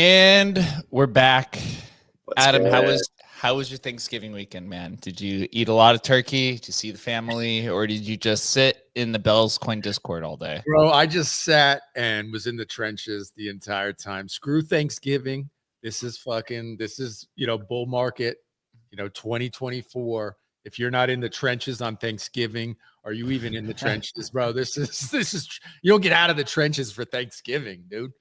And we're back. What's Adam, good? how was your Thanksgiving weekend, man? Did you eat a lot of turkey? Did you see the family, or did you just sit in the Bells Coin Discord all day? Bro, I just sat and was in the trenches the entire time. Screw Thanksgiving. This is bull market, 2024. If you're not in the trenches on Thanksgiving, are you even in the trenches, bro? This is you don't get out of the trenches for Thanksgiving, dude.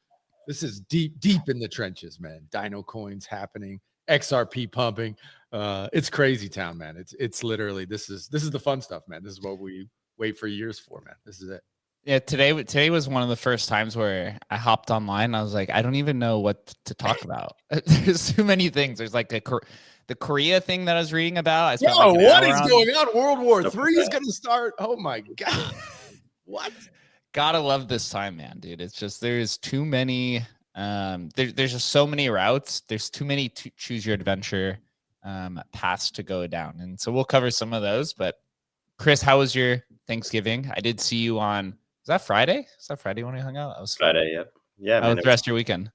This is deep in the trenches, man. Dino coins happening, XRP pumping. It's crazy town, man. It's literally this is the fun stuff, man. This is what we wait for years for, man. This is it. Yeah, today was one of the first times where I hopped online. I was like, I don't even know what to talk about. There's too many things. There's like the Korea thing that I was reading about. What is going on? World War III is going to start. Oh my god! What? Gotta love this time, man, dude. It's just there's too many. There's just so many routes. There's too many to choose your adventure paths to go down, and so we'll cover some of those. But Chris, how was your Thanksgiving? I did see you on. Was that Friday? Is that Friday when we hung out? That was Friday. Yep. Yeah. How was the rest of your weekend?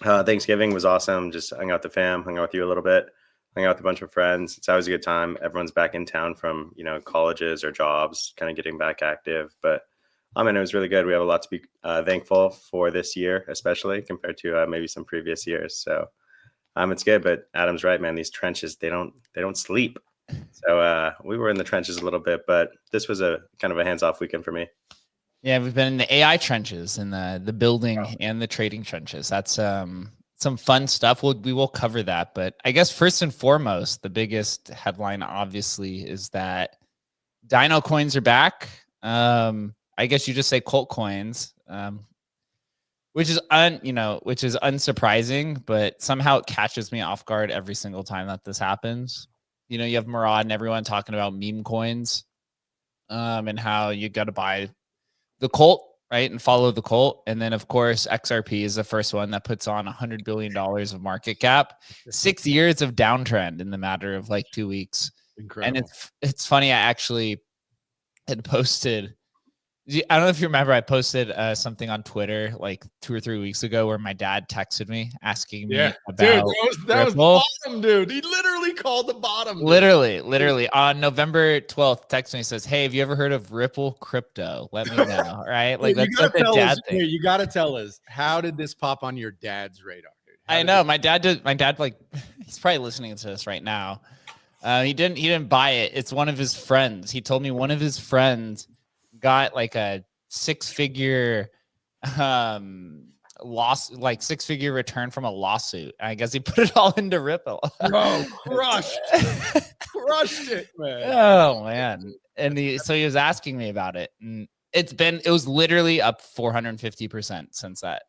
Thanksgiving was awesome. Just hung out with the fam, hung out with you a little bit, hung out with a bunch of friends. It's always a good time. Everyone's back in town from colleges or jobs, kind of getting back active. But it was really good. We have a lot to be thankful for this year, especially compared to maybe some previous years. So it's good. But Adam's right, man. These trenches, they don't sleep. So we were in the trenches a little bit, but this was a kind of a hands-off weekend for me. Yeah, we've been in the AI trenches and the building and the trading trenches. That's some fun stuff. We will cover that. But I guess first and foremost, the biggest headline obviously is that Dino coins are back. I guess you just say cult coins, which is unsurprising, but somehow it catches me off guard every single time that this happens. You have Murad and everyone talking about meme coins, and how you got to buy the cult, right, and follow the cult. And then, of course, XRP is the first one that puts on $100 billion of market cap. 6 years of downtrend in the matter of like 2 weeks. Incredible. And it's funny. I actually had posted. I don't know if you remember. I posted something on Twitter like 2 or 3 weeks ago where my dad texted me asking me about. Dude, that was bottom, dude. He literally called the bottom. Dude. Literally on November 12th, text me, says, "Hey, have you ever heard of Ripple crypto? Let me know." Right? Like that's like the dad thing. You got to tell us, how did this pop on your dad's radar, dude? I know my dad did. My dad, like, he's probably listening to this right now. He didn't buy it. It's one of his friends. He told me one of his friends got like a six-figure six-figure return from a lawsuit. I guess he put it all into Ripple. Bro, crushed it, man. Oh man. And so he was asking me about it, and it was literally up 450% since that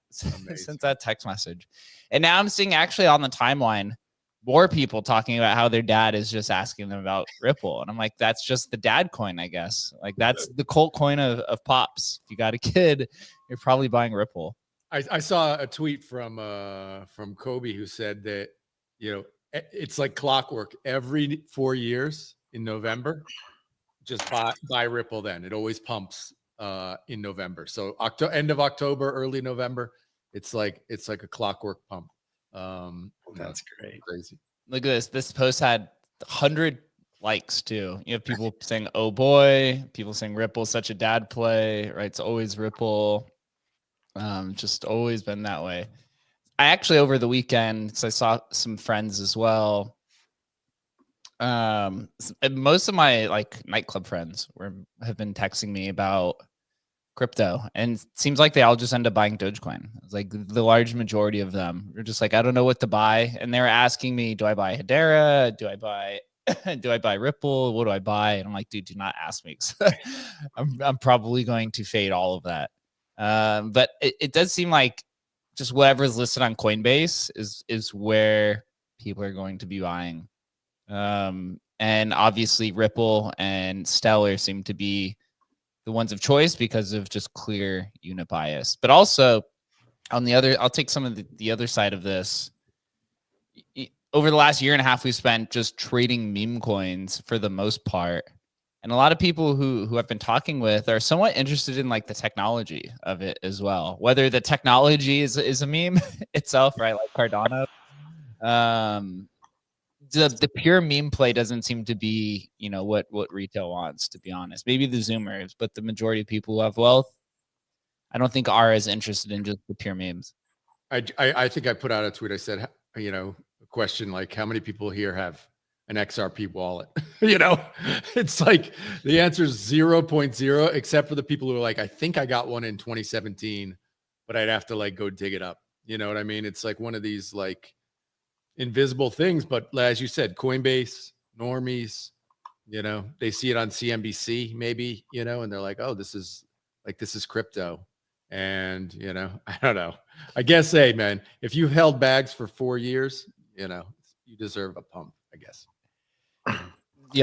text message. And now I'm seeing actually on the timeline more people talking about how their dad is just asking them about Ripple. And I'm like, that's just the dad coin, I guess. Like that's the cult coin of pops. If you got a kid, you're probably buying Ripple. I saw a tweet from Kobe who said that, it's like clockwork. Every 4 years in November, just buy Ripple then. It always pumps in November. So end of October, early November, it's like a clockwork pump. That's great. Crazy. Look at this. This post had 100 likes too. You have people saying, "Oh boy," people saying Ripple's such a dad play, right? It's always Ripple. Just always been that way. I actually, over the weekend, because I saw some friends as well. Most of my like nightclub friends have been texting me about crypto, and it seems like they all just end up buying Dogecoin. It's like the large majority of them are just like, I don't know what to buy, and they're asking me, do I buy Hedera? Do I buy Ripple? What do I buy? And I'm like, dude, do not ask me. I'm probably going to fade all of that. But it does seem like just whatever's listed on Coinbase is where people are going to be buying. And obviously Ripple and Stellar seem to be the ones of choice because of just clear unit bias. But also on the other, I'll take some of the other side of this. Over the last year and a half, we've spent just trading meme coins for the most part. And a lot of people who I've been talking with are somewhat interested in like the technology of it as well. Whether the technology is a meme itself, right? Like Cardano. The pure meme play doesn't seem to be, you know, what retail wants, to be honest. Maybe the Zoomers, but the majority of people who have wealth, I don't think are as interested in just the pure memes. I think I put out a tweet. I said, you know, a question like, how many people here have an XRP wallet? You know, it's like the answer is 0.0, except for the people who are like, I think I got one in 2017, but I'd have to like go dig it up. You know what I mean? It's like one of these like invisible things. But as you said, Coinbase, normies, you know, they see it on CNBC maybe, you know, and they're like, oh, this is crypto. And, you know, I don't know. I guess, hey, man, if you've held bags for 4 years, you know, you deserve a pump, I guess.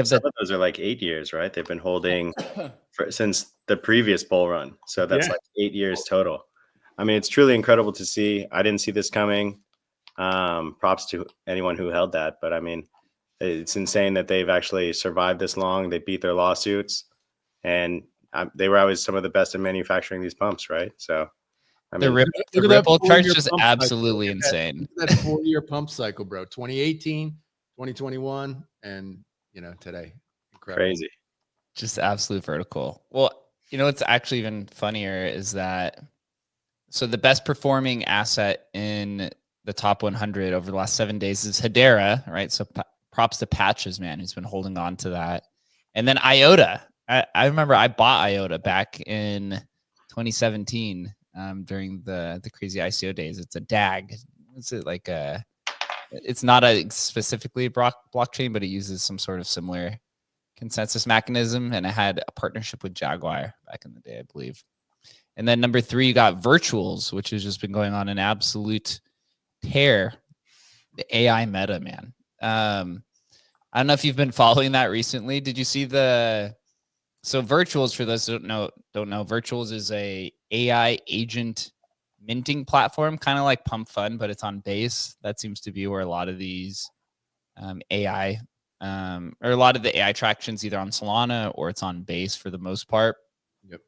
Some of those are like 8 years, right? They've been holding since the previous bull run. So that's like 8 years total. I mean, it's truly incredible to see. I didn't see this coming. Props to anyone who held that. But I mean, it's insane that they've actually survived this long. They beat their lawsuits, and they were always some of the best in manufacturing these pumps, right? So, I mean, the Ripple chart's just absolutely insane. That 4-year pump cycle, bro. 2018, 2021, and you know, today. Incredible. Crazy. Just absolute vertical. Well, you know what's actually even funnier is that so the best performing asset in the top 100 over the last 7 days is Hedera, right? So props to Patches, man, who's been holding on to that. And then IOTA. I remember I bought IOTA back in 2017 during the crazy ICO days. It's a DAG. It's like it's not a specifically a blockchain, but it uses some sort of similar consensus mechanism. And it had a partnership with Jaguar back in the day, I believe. And then number 3, you got Virtuals, which has just been going on an absolute tear. The AI meta, man. I don't know if you've been following that recently. Did you see so Virtuals, for those who don't know, Virtuals is a AI agent minting platform, kind of like Pump Fund, but it's on Base. That seems to be where a lot of these AI or a lot of the AI traction's either on Solana or it's on Base for the most part. Yep.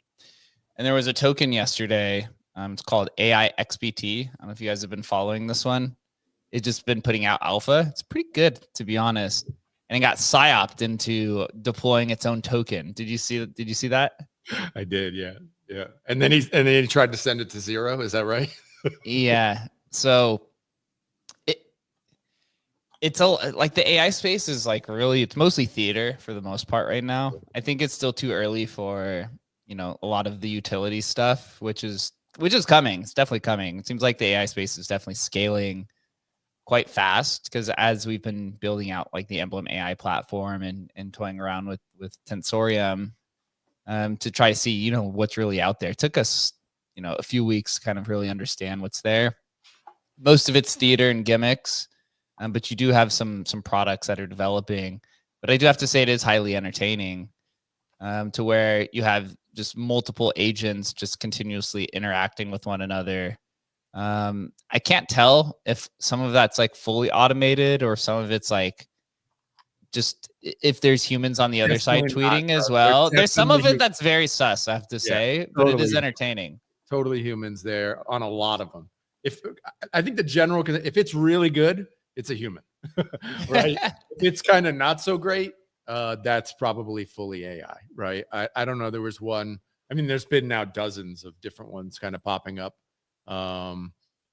And there was a token yesterday. It's called AI XBT. I don't know if you guys have been following this one. It's just been putting out alpha. It's pretty good, to be honest. And it got psyoped into deploying its own token. Did you see that? I did, yeah. And then he tried to send it to zero. Is that right? Yeah. So it's like the AI space is like really, it's mostly theater for the most part right now. I think it's still too early for, you know, a lot of the utility stuff, which is coming. It's definitely coming. It seems like the AI space is definitely scaling quite fast because as we've been building out like the Emblem AI platform and toying around with Tensorium to try to see, you know, what's really out there. It took us, you know, a few weeks to kind of really understand what's there. Most of it's theater and gimmicks, but you do have some products that are developing. But I do have to say it is highly entertaining to where you have just multiple agents just continuously interacting with one another. I can't tell if some of that's like fully automated or some of it's like just if there's humans on the other side tweeting as well. There's some of it that's very sus, I have to say, but it is entertaining. Totally humans there on a lot of them. If I think the general, if it's really good, it's a human, right? If it's kind of not so great, that's probably fully AI, right? I don't know. There was one. I mean, there's been now dozens of different ones kind of popping up.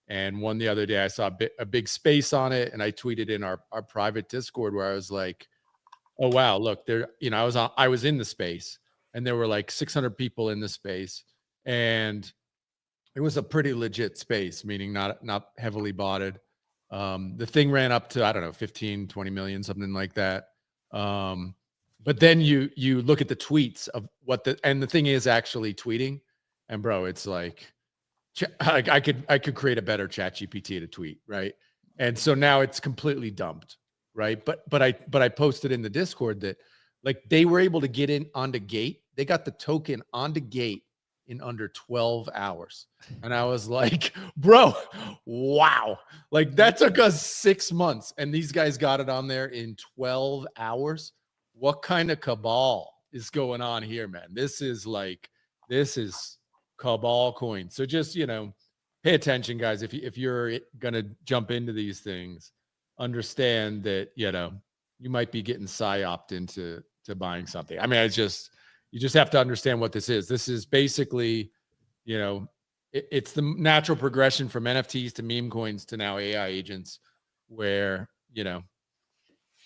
And one the other day I saw a big space on it, and I tweeted in our private Discord where I was like, "Oh wow, look there!" You know, I was in the space, and there were like 600 people in the space, and it was a pretty legit space, meaning not heavily botted. The thing ran up to, I don't know, 15, 20 million, something like that. But then you look at the tweets of and the thing is actually tweeting, and bro, it's like I could create a better chat GPT to tweet, right? And so now it's completely dumped, right? But I posted in the Discord that like they were able to get in onto Gate. They got the token onto Gate in under 12 hours. And I was like, bro, wow. Like that took us 6 months and these guys got it on there in 12 hours. What kind of cabal is going on here, man. This is cabal coin. So just, pay attention, guys. If you're going to jump into these things, understand that, you might be getting psyoped into buying something. I mean, you just have to understand what this is. This is basically, it's the natural progression from NFTs to meme coins to now AI agents, where,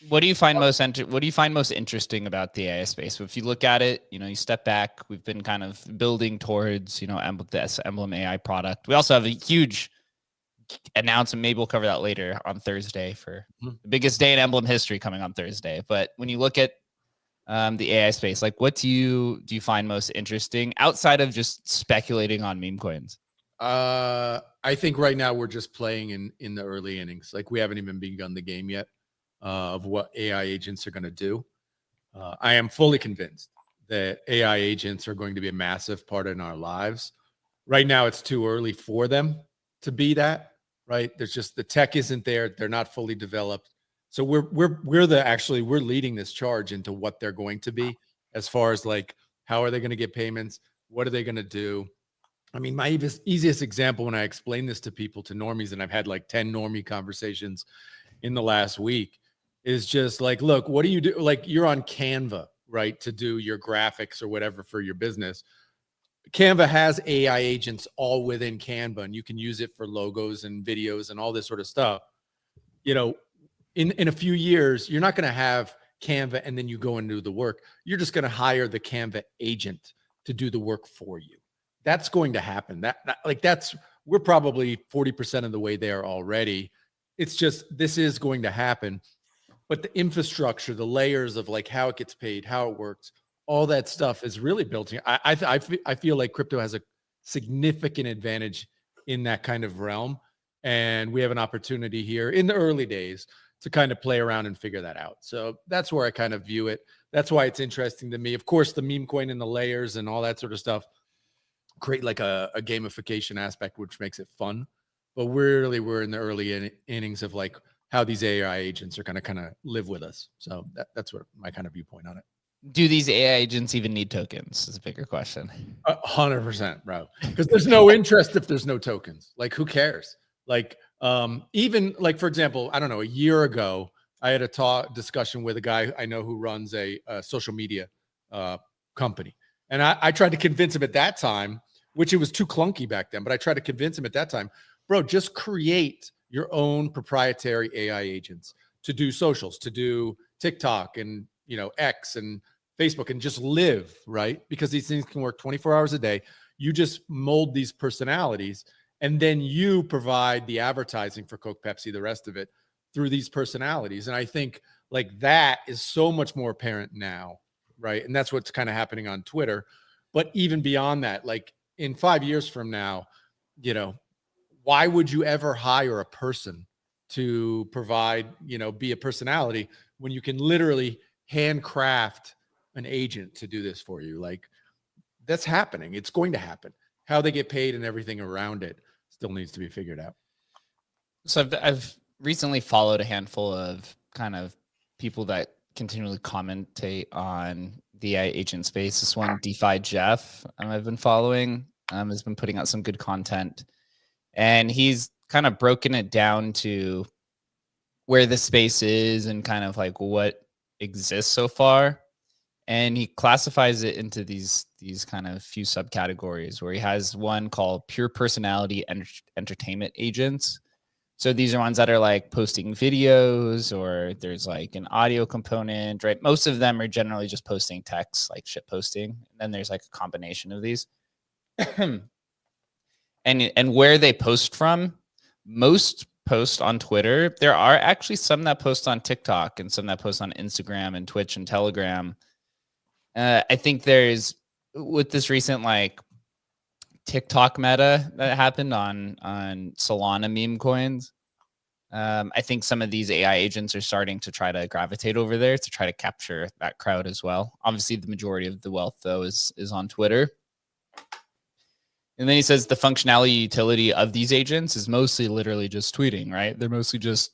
what do you find most interesting about the AI space? If you look at it, you step back, we've been kind of building towards, this Emblem AI product. We also have a huge announcement. Maybe we'll cover that later on Thursday for the biggest day in Emblem history coming on Thursday. But when you look at the AI space, like what do you find most interesting outside of just speculating on meme coins? I think right now we're just playing in the early innings. Like we haven't even begun the game yet of what AI agents are going to do. I am fully convinced that AI agents are going to be a massive part in our lives. Right now, it's too early for them to be that, right? There's just, the tech isn't there. They're not fully developed. So we're leading this charge into what they're going to be, as far as like, how are they going to get payments? What are they going to do? I mean, my easiest example when I explain this to people, to normies, and I've had like 10 normie conversations in the last week, is just like, look, what do you do? Like, you're on Canva, right, to do your graphics or whatever for your business. Canva has AI agents all within Canva, and you can use it for logos and videos and all this sort of stuff. In a few years, you're not going to have Canva and then you go and do the work. You're just going to hire the Canva agent to do the work for you. That's going to happen. We're probably 40% of the way there already. It's just, this is going to happen. But the infrastructure, the layers of like how it gets paid, how it works, all that stuff is really built in. I feel like crypto has a significant advantage in that kind of realm. And we have an opportunity here in the early days to kind of play around and figure that out. So that's where I kind of view it. That's why it's interesting to me. Of course, the meme coin and the layers and all that sort of stuff create like a gamification aspect, which makes it fun. But we're in the early innings of like how these AI agents are going to kind of live with us. So that's what my kind of viewpoint on it. Do these AI agents even need tokens? Is a bigger question. 100%, bro. Because there's no interest if there's no tokens. Like, who cares? Like, even like, for example, I don't know, a year ago, I had a discussion with a guy I know who runs a social media company. And I tried to convince him at that time, which it was too clunky back then, but I tried to convince him at that time, bro, just create your own proprietary AI agents to do socials, to do TikTok and, X and Facebook, and just live, right? Because these things can work 24 hours a day. You just mold these personalities, and then you provide the advertising for Coke, Pepsi, the rest of it through these personalities. And I think like that is so much more apparent now, right? And that's what's kind of happening on Twitter. But even beyond that, like in 5 years from now, why would you ever hire a person to provide, be a personality when you can literally handcraft an agent to do this for you? Like, that's happening. It's going to happen. How they get paid and everything around it still needs to be figured out. So I've recently followed a handful of kind of people that continually commentate on the AI agent space. This one, DeFi Jeff, I've been following, has been putting out some good content. And he's kind of broken it down to where the space is and kind of like what exists so far. And he classifies it into these kind of few subcategories, where he has one called pure personality entertainment agents. So these are ones that are like posting videos, or there's like an audio component, right? Most of them are generally just posting text, like shit posting. And then there's like a combination of these. And where they post from, most post on Twitter. There are actually some that post on TikTok and some that post on Instagram and Twitch and Telegram. I think there's, with this recent like TikTok meta that happened on Solana meme coins, I think some of these AI agents are starting to try to gravitate over there to try to capture that crowd as well. Obviously, the majority of the wealth, though, is on Twitter. And then he says the functionality utility of these agents is mostly literally just tweeting, right? They're mostly just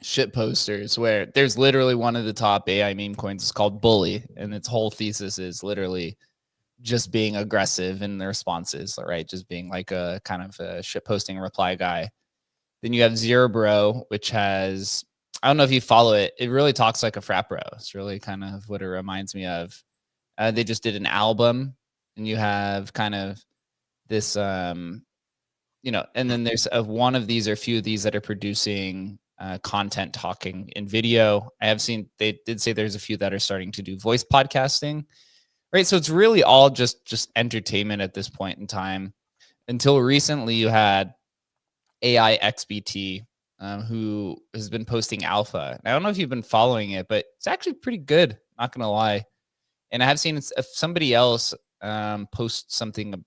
shit posters where there's literally one of the top AI meme coins is called Bully, and its whole thesis is literally just being aggressive in the responses, right? Just being like a kind of a shit posting reply guy. Then you have Zero Bro, which has, I don't know if you follow it. It really talks like a frat bro. It's really kind of what it reminds me of. They just did an album, and you have kind of this, you know, and then there's one of these or a few of these that are producing content talking in video. I have seen, they did say there's a few that are starting to do voice podcasting, right? So it's really all just entertainment at this point in time. Until recently, you had AI XBT, who has been posting alpha. And I don't know if you've been following it, but it's actually pretty good. Not gonna lie. And I have seen if somebody else post something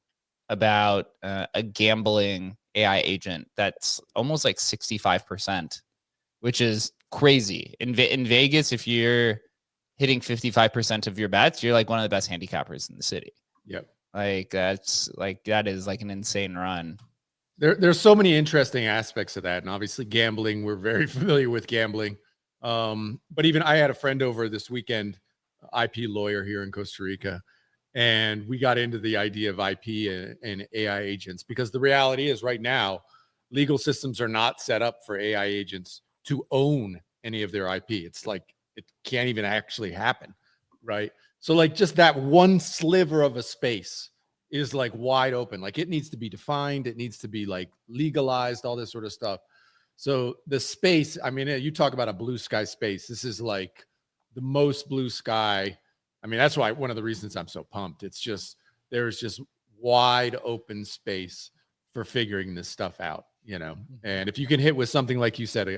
about a gambling AI agent that's almost like 65%, which is crazy. In Vegas, if you're hitting 55% of your bets, you're like one of the best handicappers in the city. Yep. Like that is like an insane run. There's so many interesting aspects of that. And obviously gambling, we're very familiar with gambling. But even I had a friend over this weekend, IP lawyer here in Costa Rica, and we got into the idea of IP and AI agents, because the reality is right now, legal systems are not set up for AI agents to own any of their IP. It's like, it can't even actually happen, right? So like just that one sliver of a space is like wide open. Like it needs to be defined. It needs to be like legalized, all this sort of stuff. So the space, I mean, you talk about a blue sky space. This is like the most blue sky. I mean, that's why one of the reasons I'm so pumped. It's just, there's just wide open space for figuring this stuff out, you know? And if you can hit with something, like you said,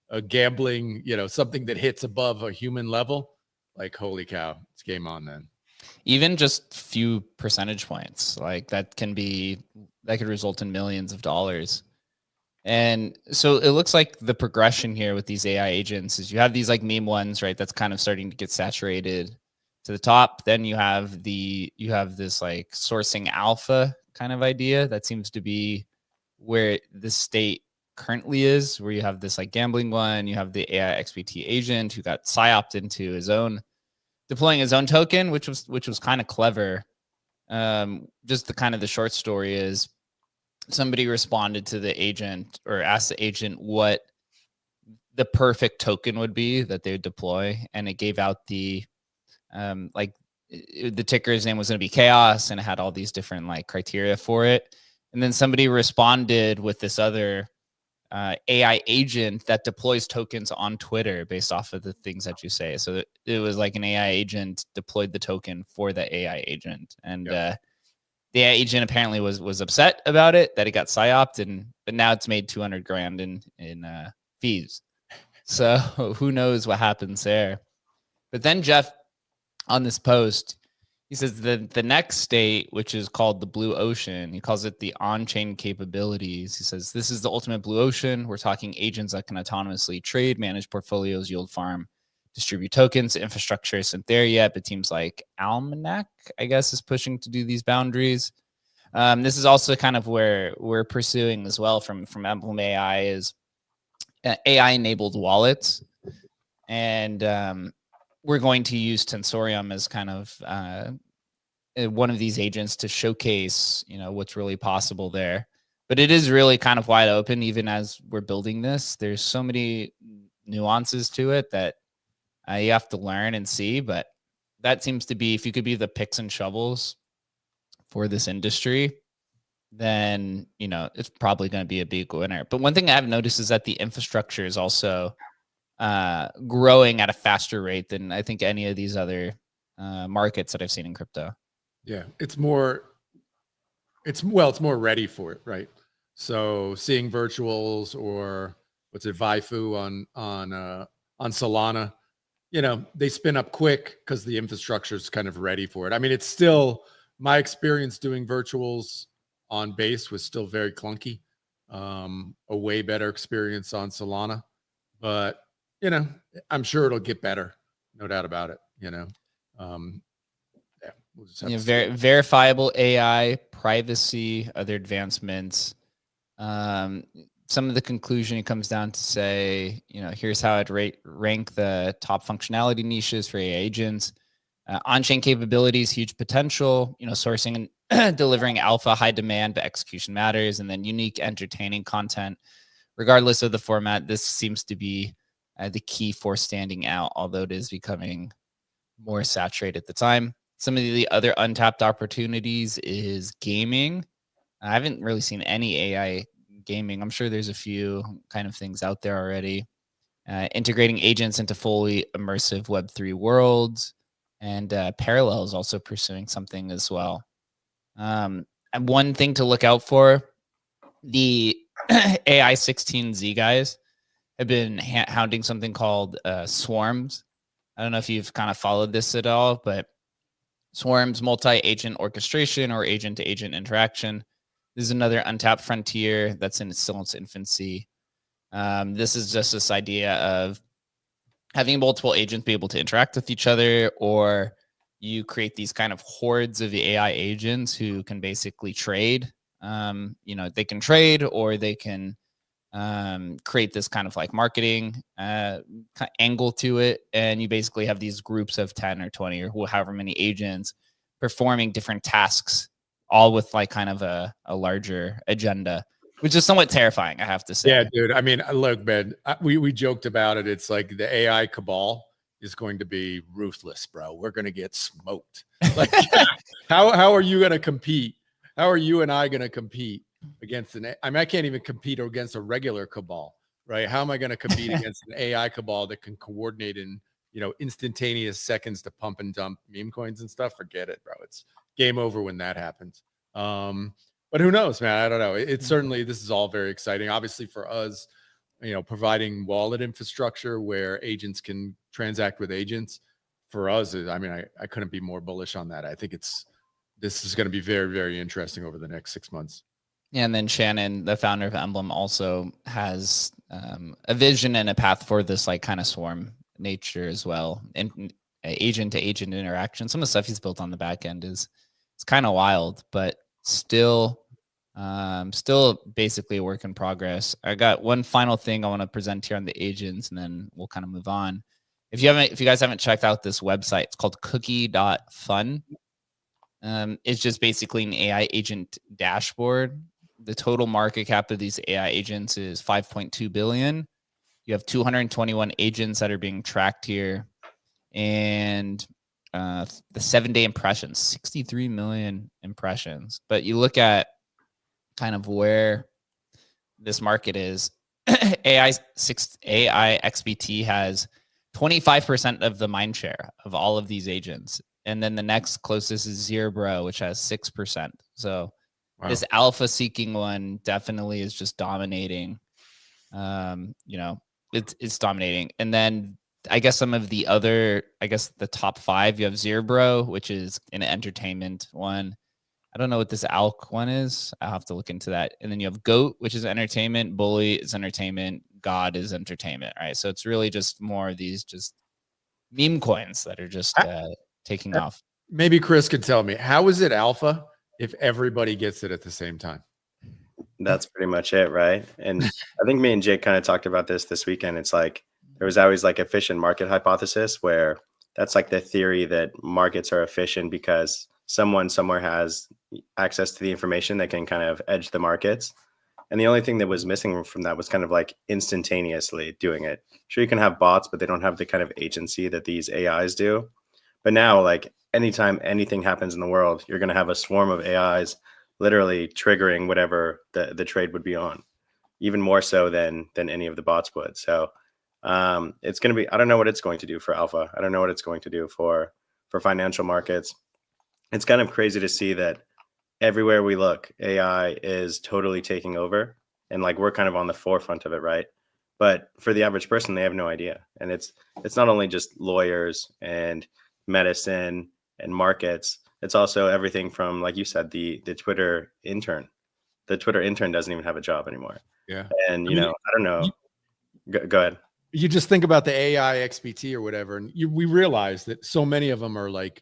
a gambling, you know, something that hits above a human level, like, holy cow, it's game on then. Even just few percentage points, like that could result in millions of dollars. And so it looks like the progression here with these AI agents is you have these like meme ones, right? That's kind of starting to get saturated to the top. Then you have this like sourcing alpha kind of idea that seems to be where the state currently is, where you have this like gambling one, you have the AI XBT agent who got psyoped into deploying his own token, which was kind of clever. Just the kind of the short story is somebody responded to the agent or asked the agent what the perfect token would be that they would deploy, and it gave out the the ticker's name was going to be chaos, and it had all these different like criteria for it. And then somebody responded with this other AI agent that deploys tokens on Twitter based off of the things that you say. So it was like an AI agent deployed the token for the AI agent, and the AI agent apparently was upset about it, that it got psyoped, but now it's made 200 grand in fees. So who knows what happens there? But then Jeff, on this post, he says the next state, which is called the blue ocean, he calls it the on-chain capabilities. He says, this is the ultimate blue ocean. We're talking agents that can autonomously trade, manage portfolios, yield farm, distribute tokens. Infrastructure isn't there yet, but teams like Almanac, I guess, is pushing to do these boundaries. This is also kind of where we're pursuing as well from Emblem AI is AI-enabled wallets. And we're going to use Tensorium as kind of one of these agents to showcase, you know, what's really possible there. But it is really kind of wide open, even as we're building this. There's so many nuances to it that you have to learn and see. But that seems to be, if you could be the picks and shovels for this industry, then, you know, it's probably going to be a big winner. But one thing I've noticed is that the infrastructure is also growing at a faster rate than I think any of these other markets that I've seen in crypto. Yeah, it's more ready for it, right? So seeing virtuals, or what's it, Vifu on Solana, you know, they spin up quick because the infrastructure is kind of ready for it. I mean, it's still, my experience doing virtuals on Base was still very clunky. A way better experience on Solana, but you know, I'm sure it'll get better, no doubt about it. You know, yeah, we'll just have to verifiable AI, privacy, other advancements. some of the conclusion, it comes down to say, here's how I'd rank the top functionality niches for AI agents. On-chain capabilities, huge potential, sourcing and delivering alpha, high demand, but execution matters. And then unique, entertaining content, regardless of the format. This seems to be the key for standing out, although it is becoming more saturated at the time. Some of the other untapped opportunities is gaming. I haven't really seen any AI gaming. I'm sure there's a few kind of things out there already. Integrating agents into fully immersive Web3 worlds, and Parallel is also pursuing something as well. And one thing to look out for, the AI 16Z guys have been hounding something called swarms. I don't know if you've kind of followed this at all, but swarms, multi-agent orchestration or agent-to-agent interaction. This is another untapped frontier that's still in its infancy. This is just this idea of having multiple agents be able to interact with each other, or you create these kind of hordes of AI agents who can basically trade. They can trade, or they can create this kind of like marketing angle to it. And you basically have these groups of 10 or 20 or however many agents performing different tasks, all with like kind of a larger agenda, which is somewhat terrifying, I have to say. Yeah, dude. I mean, look, man, we joked about it. It's like the AI cabal is going to be ruthless, bro. We're going to get smoked. Like, how are you going to compete? How are you and I going to compete against I can't even compete against a regular cabal, right? How am I going to compete against an AI cabal that can coordinate in, instantaneous seconds to pump and dump meme coins and stuff? Forget it, bro. It's game over when that happens. But who knows, man? I don't know. It's certainly, this is all very exciting. Obviously for us, providing wallet infrastructure where agents can transact with agents, for us, I couldn't be more bullish on that. I think this is going to be very, very interesting over the next 6 months. Yeah, and then Shannon, the founder of Emblem, also has a vision and a path for this like kind of swarm nature as well, and agent to agent interaction. Some of the stuff he's built on the back end it's kind of wild, but still basically a work in progress. I got one final thing I want to present here on the agents, and then we'll kind of move on. If you guys haven't checked out this website, it's called cookie.fun. It's just basically an AI agent dashboard. The total market cap of these AI agents is 5.2 billion. You have 221 agents that are being tracked here, and the 7-day impressions, 63 million impressions. But you look at kind of where this market is, AI XBT has 25% of the mind share of all of these agents. And then the next closest is Zerbro, which has 6%. So wow. This alpha seeking one definitely is just dominating. It's dominating. And then I guess some of the other, the top 5, you have Zerbro, which is an entertainment one. I don't know what this ALK one is. I'll have to look into that. And then you have GOAT, which is entertainment. Bully is entertainment. God is entertainment. All right. So it's really just more of these just meme coins that are just taking off. Maybe Chris could tell me, how is it alpha if everybody gets it at the same time? That's pretty much it, right? And I think me and Jake kind of talked about this weekend. It's like there was always like efficient market hypothesis, where that's like the theory that markets are efficient because someone somewhere has access to the information that can kind of edge the markets. And the only thing that was missing from that was kind of like instantaneously doing it. Sure, you can have bots, but they don't have the kind of agency that these AIs do. But now, like anytime anything happens in the world, you're going to have a swarm of AIs literally triggering whatever the trade would be on, even more so than any of the bots would. So it's going to be, I don't know what it's going to do for alpha. I don't know what it's going to do for financial markets. It's kind of crazy to see that everywhere we look, AI is totally taking over, and like we're kind of on the forefront of it, right? But for the average person, they have no idea. And it's not only just lawyers and medicine and markets. It's also everything from, like you said, the Twitter intern. The Twitter intern doesn't even have a job anymore. Yeah. And I don't know. Go ahead. You just think about the AI XBT or whatever, and we realize that so many of them are like,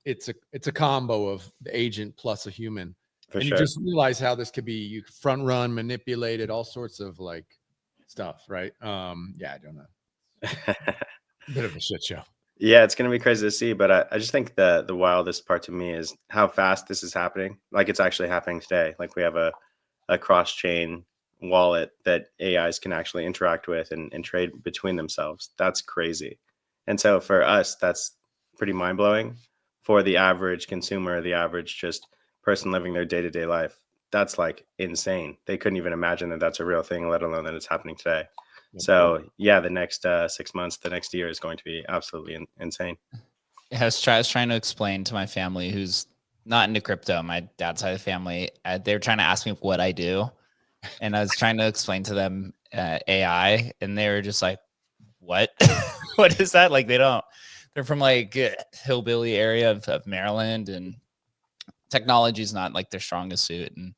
it's a combo of the agent plus a human. For and sure. you just realize how this could be you front run, manipulated, all sorts of like stuff, right? Yeah, I don't know. Bit of a shit show. Yeah, it's gonna be crazy to see, but I just think the wildest part to me is how fast this is happening. Like it's actually happening today. Like we have a cross-chain wallet that AIs can actually interact with and trade between themselves. That's crazy. And so for us, that's pretty mind-blowing. For the average consumer, the average just person living their day-to-day life, that's like insane. They couldn't even imagine that that's a real thing, let alone that it's happening today. So yeah, the next 6 months, the next year is going to be absolutely insane. Yeah, I was trying to explain to my family who's not into crypto, my dad's side of the family. They were trying to ask me what I do. And I was trying to explain to them AI, and they were just like, what? What is that? Like, they're from like hillbilly area of Maryland, and technology is not like their strongest suit. And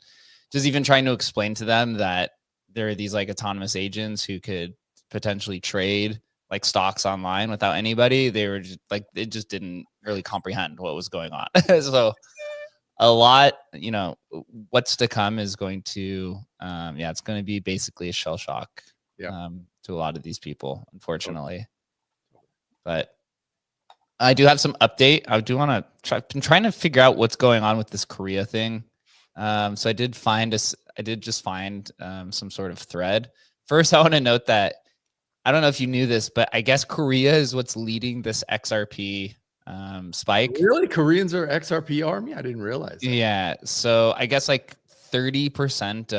just even trying to explain to them that there are these like autonomous agents who could potentially trade like stocks online without anybody, they were just like, they just didn't really comprehend what was going on. So a lot, what's to come is going to, it's going to be basically a shell shock to a lot of these people, unfortunately. But I do have some update. I do want to I've been trying to figure out what's going on with this Korea thing. So I did just find some sort of thread. First, I want to note that I don't know if you knew this, but I guess Korea is what's leading this XRP spike. Really? Koreans are XRP army? I didn't realize that. Yeah. So I guess like 30%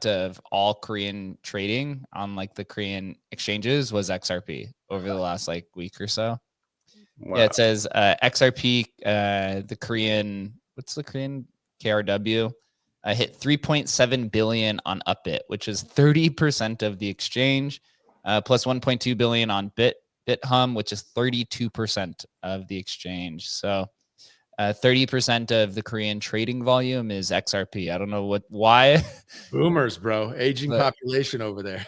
of all Korean trading on like the Korean exchanges was XRP over the last like week or so. Wow. Yeah, it says XRP, the Korean, what's the Korean KRW? Hit 3.7 billion on Upbit, which is 30% of the exchange, plus 1.2 billion on BitHum, which is 32% of the exchange. So 30% of the Korean trading volume is XRP. I don't know why. Boomers, bro. Aging population over there.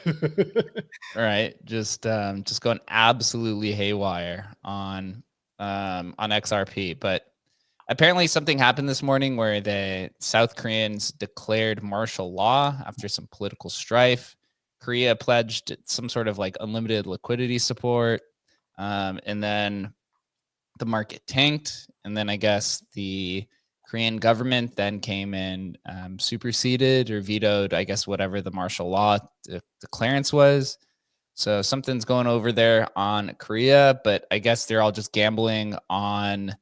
All right. Just going absolutely haywire on XRP. But apparently something happened this morning where the South Koreans declared martial law after some political strife. Korea pledged some sort of like unlimited liquidity support. And then the market tanked. And then I guess the Korean government then came in, superseded or vetoed, I guess, whatever the martial law the clearance was. So something's going over there on Korea, but I guess they're all just gambling on,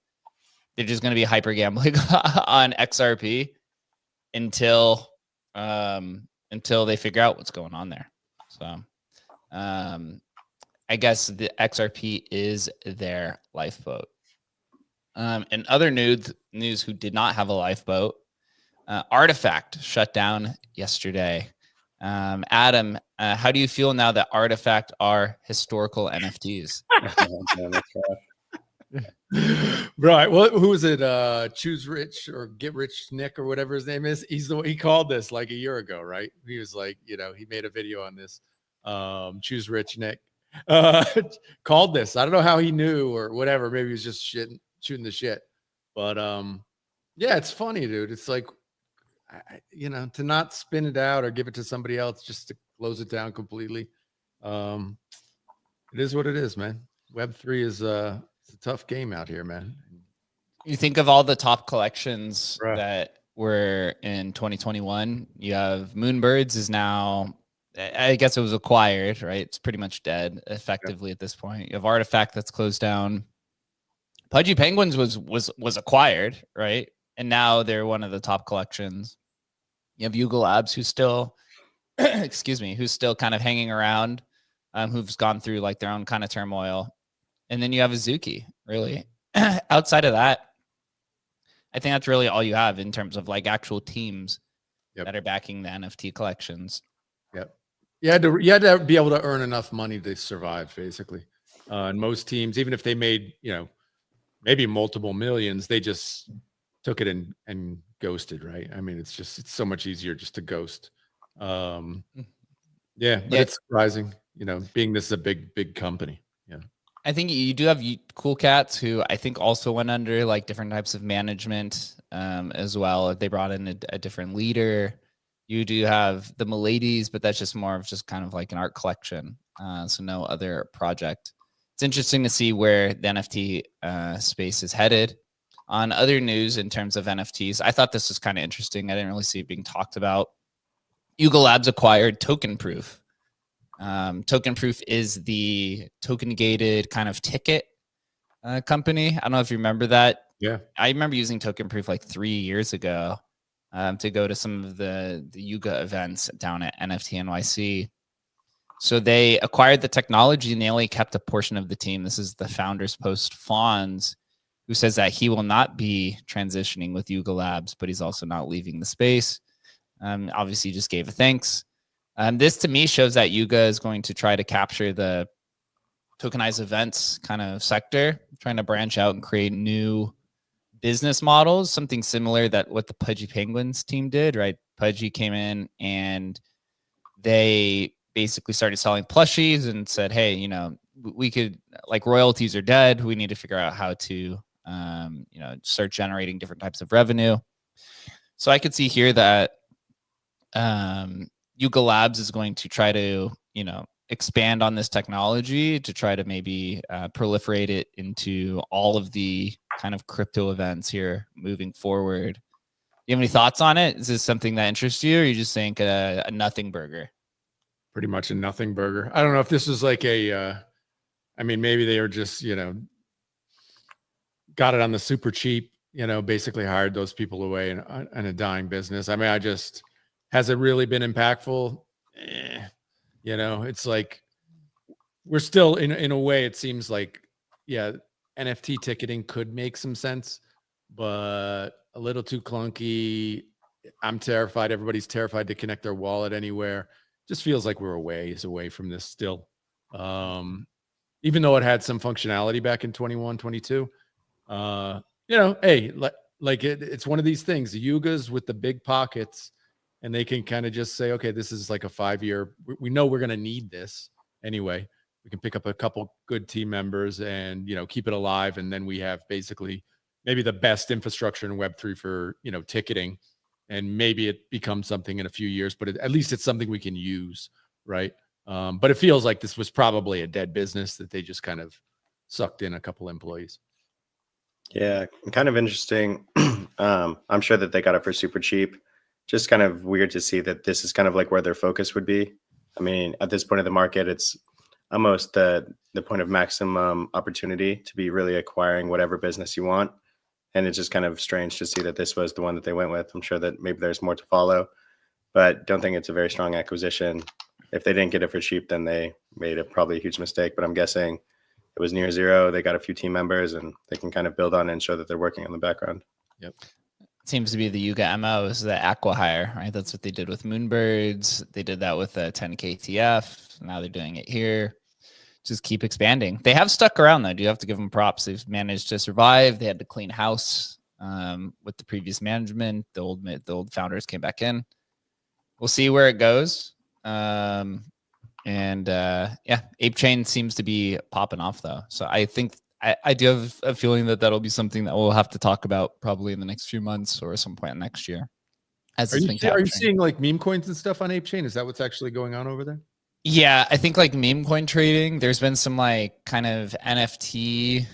they're just going to be hyper gambling on XRP until they figure out what's going on there. So I guess the XRP is their lifeboat. And other news who did not have a lifeboat, Artifact shut down yesterday. Adam, how do you feel now that Artifact are historical NFTs? Right. Well, who is it? Choose Rich or Get Rich Nick or whatever his name is. He called this like a year ago, right? He was like, he made a video on this. Choose Rich Nick called this. I don't know how he knew or whatever. Maybe he was just shooting the shit. But yeah, it's funny, dude. It's like, to not spin it out or give it to somebody else, just to close it down completely. It is what it is, man. Web3 is it's a tough game out here, man. You think of all the top collections that were in 2021. You have Moonbirds is now, I guess it was acquired, right? It's pretty much dead effectively at this point. You have Artifact that's closed down. Pudgy Penguins was acquired, right? And now they're one of the top collections. You have Yuga Labs, who's still, who's still kind of hanging around, who've gone through like their own kind of turmoil. And then you have Azuki, really. Outside of that, I think that's really all you have in terms of like actual teams that are backing the NFT collections. Yep. You had to be able to earn enough money to survive, basically. And most teams, even if they made, maybe multiple millions, they just took it and ghosted, right? I mean, it's so much easier just to ghost. But it's surprising, being this is a big company. Yeah. I think you do have Cool Cats, who I think also went under like different types of management. as well. They brought in a different leader. You do have the Miladies, but that's just more of just kind of like an art collection. So no other project. It's interesting to see where the NFT space is headed. On other news in terms of NFTs, I thought this was kind of interesting. I didn't really see it being talked about. Yuga Labs acquired Token Proof. Token Proof is the token gated kind of ticket company. I don't know if you remember that. Yeah. I remember using Token Proof like 3 years ago to go to some of the Yuga events down at NFT NYC. So they acquired the technology and they only kept a portion of the team. This is the founder's post, Fawns, who says that he will not be transitioning with Yuga Labs, but he's also not leaving the space. Obviously, just gave a thanks. This to me shows that Yuga is going to try to capture the tokenized events kind of sector, trying to branch out and create new business models, something similar that what the Pudgy Penguins team did, right? Pudgy came in and they basically started selling plushies and said, hey, you know, we could, like, royalties are dead. We need to figure out how to, you know, start generating different types of revenue. So I could see here that Yuga Labs is going to try to, you know, expand on this technology to try to maybe proliferate it into all of the kind of crypto events here moving forward. Do you have any thoughts on it? Is this something that interests you, or you just think a nothing burger? Pretty much a nothing burger. I don't know if this is like a, I mean, maybe they were just, you know, got it on the super cheap, you know, basically hired those people away in a dying business. I mean, has it really been impactful? You know, it's like, we're still in a way, it seems like, yeah, NFT ticketing could make some sense, but a little too clunky. I'm terrified. Everybody's terrified to connect their wallet anywhere. Just feels like we're away from this still. Even though it had some functionality back in 21, 22, you know, hey, like it's one of these things, the Yugas with the big pockets, and they can kind of just say, okay, this is like a 5-year, we know we're going to need this anyway. We can pick up a couple good team members and, you know, keep it alive. And then we have basically maybe the best infrastructure in Web3 for, you know, ticketing. And maybe it becomes something in a few years, but at least it's something we can use, right? But it feels like this was probably a dead business that they just kind of sucked in a couple employees. Yeah, kind of interesting. I'm sure that they got it for super cheap. Just kind of weird to see that this is kind of like where their focus would be. I mean, at this point of the market, it's almost the point of maximum opportunity to be really acquiring whatever business you want. And it's just kind of strange to see that this was the one that they went with. I'm sure that maybe there's more to follow, but don't think it's a very strong acquisition. If they didn't get it for cheap, then they made probably a huge mistake. But I'm guessing it was near zero. They got a few team members and they can kind of build on it and show that they're working on the background. Yep. Seems to be the Yuga MO is the acqui-hire, right? That's what they did with Moonbirds. They did that with a 10K TF. Now they're doing it here. Just keep expanding. They have stuck around, though. Do you have to give them props? They've managed to survive. They had to clean house with the previous management. The old founders came back in. We'll see where it goes. Yeah, Ape Chain seems to be popping off, though. So I think I do have a feeling that that'll be something that we'll have to talk about probably in the next few months or some point next year. Are you seeing like meme coins and stuff on Ape Chain? Is that what's actually going on over there? Yeah, I think like meme coin trading, there's been some like kind of NFT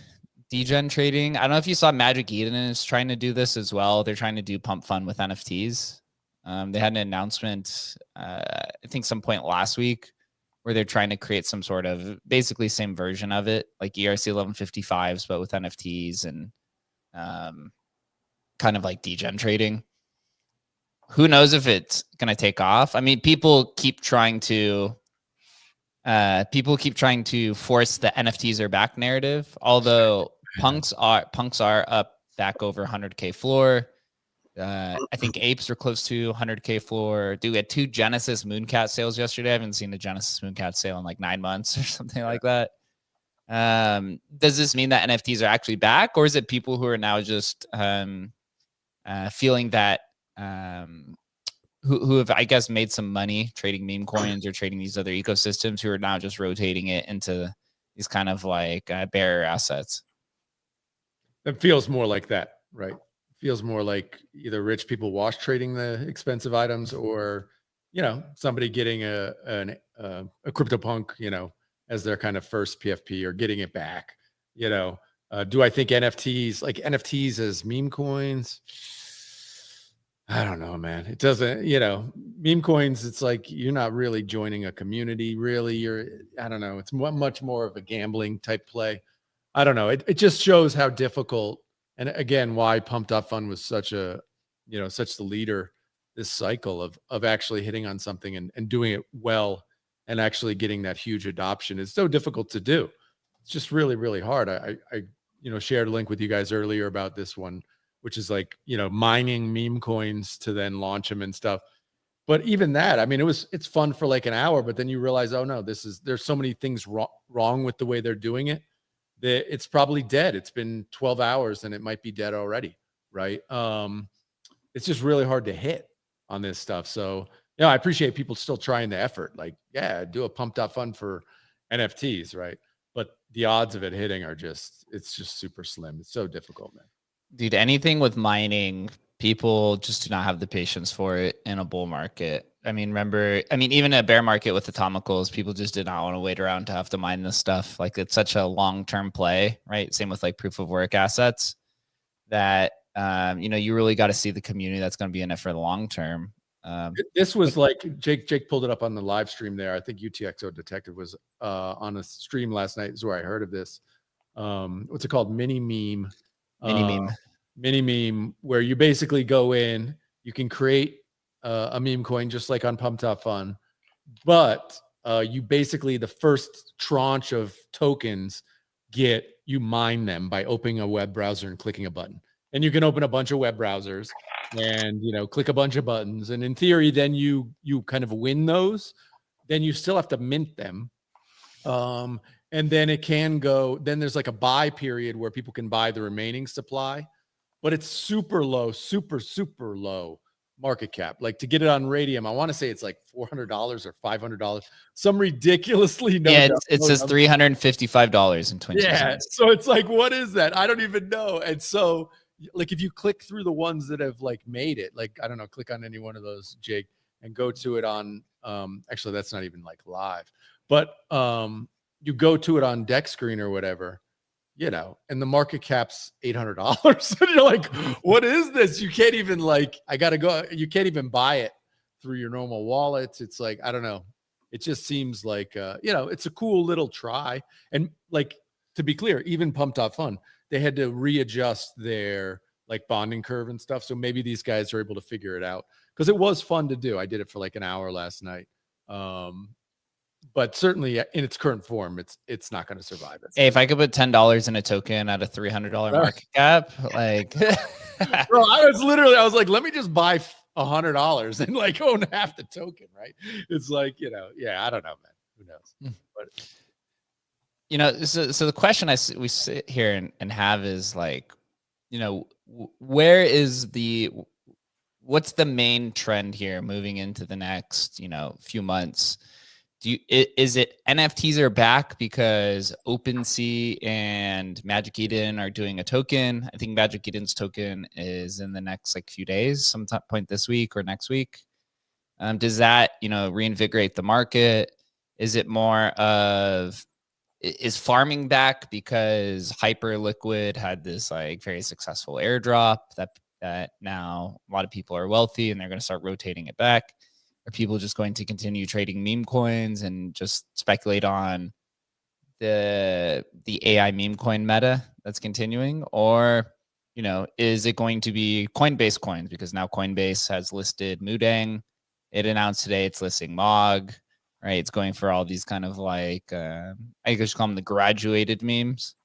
degen trading. I don't know if you saw Magic Eden is trying to do this as well. They're trying to do pump fun with NFTs. They had an announcement, I think some point last week, where they're trying to create some sort of basically same version of it, like ERC 1155s, but with NFTs and kind of like degen trading. Who knows if it's going to take off? I mean, people keep trying to force the NFTs are back narrative. Although punks are up back over 100K floor. I think apes are close to 100K floor. We had 2 Genesis Mooncat sales yesterday. I haven't seen a Genesis Mooncat sale in like 9 months or something like that. Does this mean that NFTs are actually back, or is it people who are now just feeling that who have, I guess, made some money trading meme coins or trading these other ecosystems, who are now just rotating it into these kind of like bearer assets? It feels more like that, right? feels more like either rich people wash trading the expensive items, or somebody getting a CryptoPunk, as their kind of first PFP, or getting it back. Do I think NFTs as meme coins? I don't know, man. It doesn't, meme coins, it's like you're not really joining a community, really. I don't know. It's much more of a gambling type play. I don't know. It just shows how difficult, and again, why Pump.Fun was such the leader this cycle of actually hitting on something and doing it well, and actually getting that huge adoption is so difficult to do. It's just really, really hard. I shared a link with you guys earlier about this one, which is like, mining meme coins to then launch them and stuff. But even that, I mean, it's fun for like an hour, but then you realize, oh no, there's so many things wrong with the way they're doing it, that it's probably dead. It's been 12 hours and it might be dead already. Right. It's just really hard to hit on this stuff. So, I appreciate people still trying the effort. Like, yeah, do a Pump.Fun for NFTs. Right. But the odds of it hitting it's just super slim. It's so difficult, man. Dude, anything with mining, people just do not have the patience for it in a bull market. I mean, even a bear market with atomicals, people just did not want to wait around to have to mine this stuff. Like, it's such a long-term play, right? Same with like proof of work assets that, you really got to see the community that's going to be in it for the long term. This was like Jake pulled it up on the live stream there. I think UTXO Detective was on a stream last night. Is where I heard of this. What's it called? Mini meme, where you basically go in, you can create a meme coin just like on Pump.Fun, but you basically, the first tranche of tokens you mine them by opening a web browser and clicking a button. And you can open a bunch of web browsers and click a bunch of buttons, and in theory then you kind of win those. Then you still have to mint them, and then it can go, then there's like a buy period where people can buy the remaining supply, but it's super low, super low market cap. Like, to get it on Radium, I want to say it's like $400 or $500, some ridiculously it says $355 in 20 cents. So it's like, what is that? I don't even know. And so, like, if you click through the ones that have like made it, like, I don't know, click on any one of those, Jake, and go to it on actually that's not even like live, but you go to it on Deck Screen or whatever, and the market cap's $800. And you're like, what is this? You can't even you can't even buy it through your normal wallets. It's like, I don't know. It just seems like, it's a cool little try. And like, to be clear, even Pump.Fun, they had to readjust their like bonding curve and stuff. So maybe these guys are able to figure it out, because it was fun to do. I did it for like an hour last night. But certainly in its current form, it's not going to survive. Hey, if I could put $10 in a token at a $300 market cap, like, bro, I was like, let me just buy $100 and like own half the token, right? It's like, I don't know, man. Who knows? But so the question we sit here and have is like, what's the main trend here moving into the next, few months? Is it NFTs are back because OpenSea and Magic Eden are doing a token? I think Magic Eden's token is in the next like few days, some point this week or next week. Does that, reinvigorate the market? Is it more of, is farming back because Hyperliquid had this like very successful airdrop that now a lot of people are wealthy and they're going to start rotating it back? Are people just going to continue trading meme coins and just speculate on the AI meme coin meta that's continuing? Or, is it going to be Coinbase coins? Because now Coinbase has listed Mudang. It announced today it's listing Mog, right? It's going for all these kind of like, I guess you call them the graduated memes.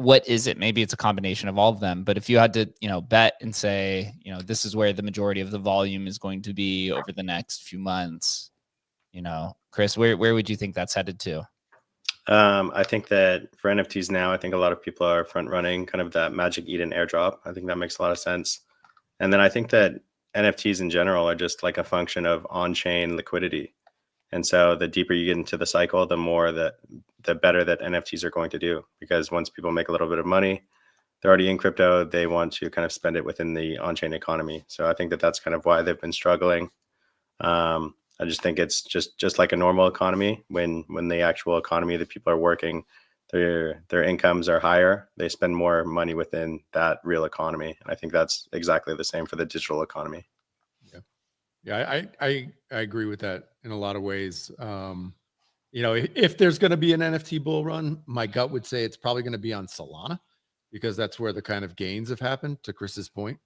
What is it? Maybe it's a combination of all of them. But if you had to, bet and say, this is where the majority of the volume is going to be over the next few months, Chris, where would you think that's headed to? I think that for NFTs now, I think a lot of people are front running kind of that Magic Eden airdrop. I think that makes a lot of sense. And then I think that NFTs in general are just like a function of on-chain liquidity. And so the deeper you get into the cycle, the better that NFTs are going to do, because once people make a little bit of money, they're already in crypto. They want to kind of spend it within the on-chain economy. So I think that that's kind of why they've been struggling. I just think it's just like a normal economy. When the actual economy that people are working, their incomes are higher, they spend more money within that real economy. And I think that's exactly the same for the digital economy. Yeah, I agree with that in a lot of ways. You know, if there's going to be an NFT bull run, my gut would say it's probably going to be on Solana, because that's where the kind of gains have happened, to Chris's point.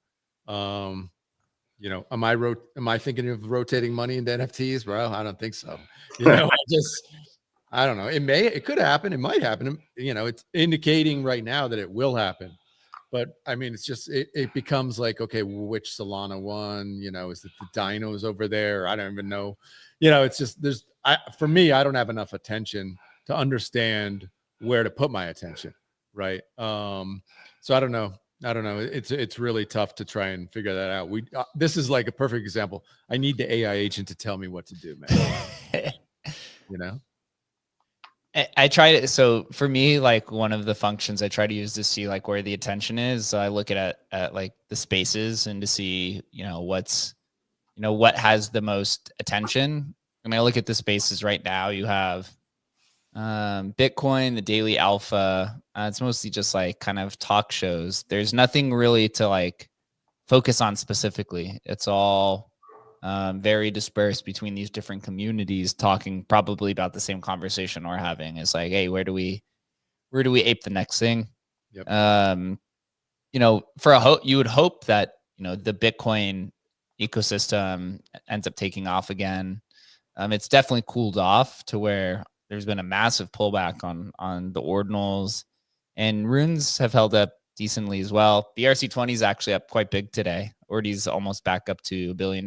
You know, am I thinking of rotating money into NFTs? Well, I don't think so. You know, I don't know. It could happen. It might happen. You know, it's indicating right now that it will happen. But I mean, it's just, it becomes like, okay, which Solana one, you know, is it the Dinos over there? I don't even know. You know, it's just, for me, I don't have enough attention to understand where to put my attention. Right. So I don't know. It's really tough to try and figure that out. This is like a perfect example. I need the AI agent to tell me what to do, man. You know? I try to, so for me, like one of the functions I try to use to see like where the attention is. So I look at like the spaces and to see, you know, what has the most attention. And I look at the spaces right now. You have Bitcoin, the daily alpha. It's mostly just like kind of talk shows. There's nothing really to like focus on specifically. It's all very dispersed between these different communities, talking probably about the same conversation we're having. It's like, hey, where do we ape the next thing? Yep. You know, you would hope that, you know, the Bitcoin ecosystem ends up taking off again. It's definitely cooled off to where there's been a massive pullback on the ordinals, and runes have held up decently as well. The RC20 is actually up quite big today. Ordi's almost back up to $1 billion.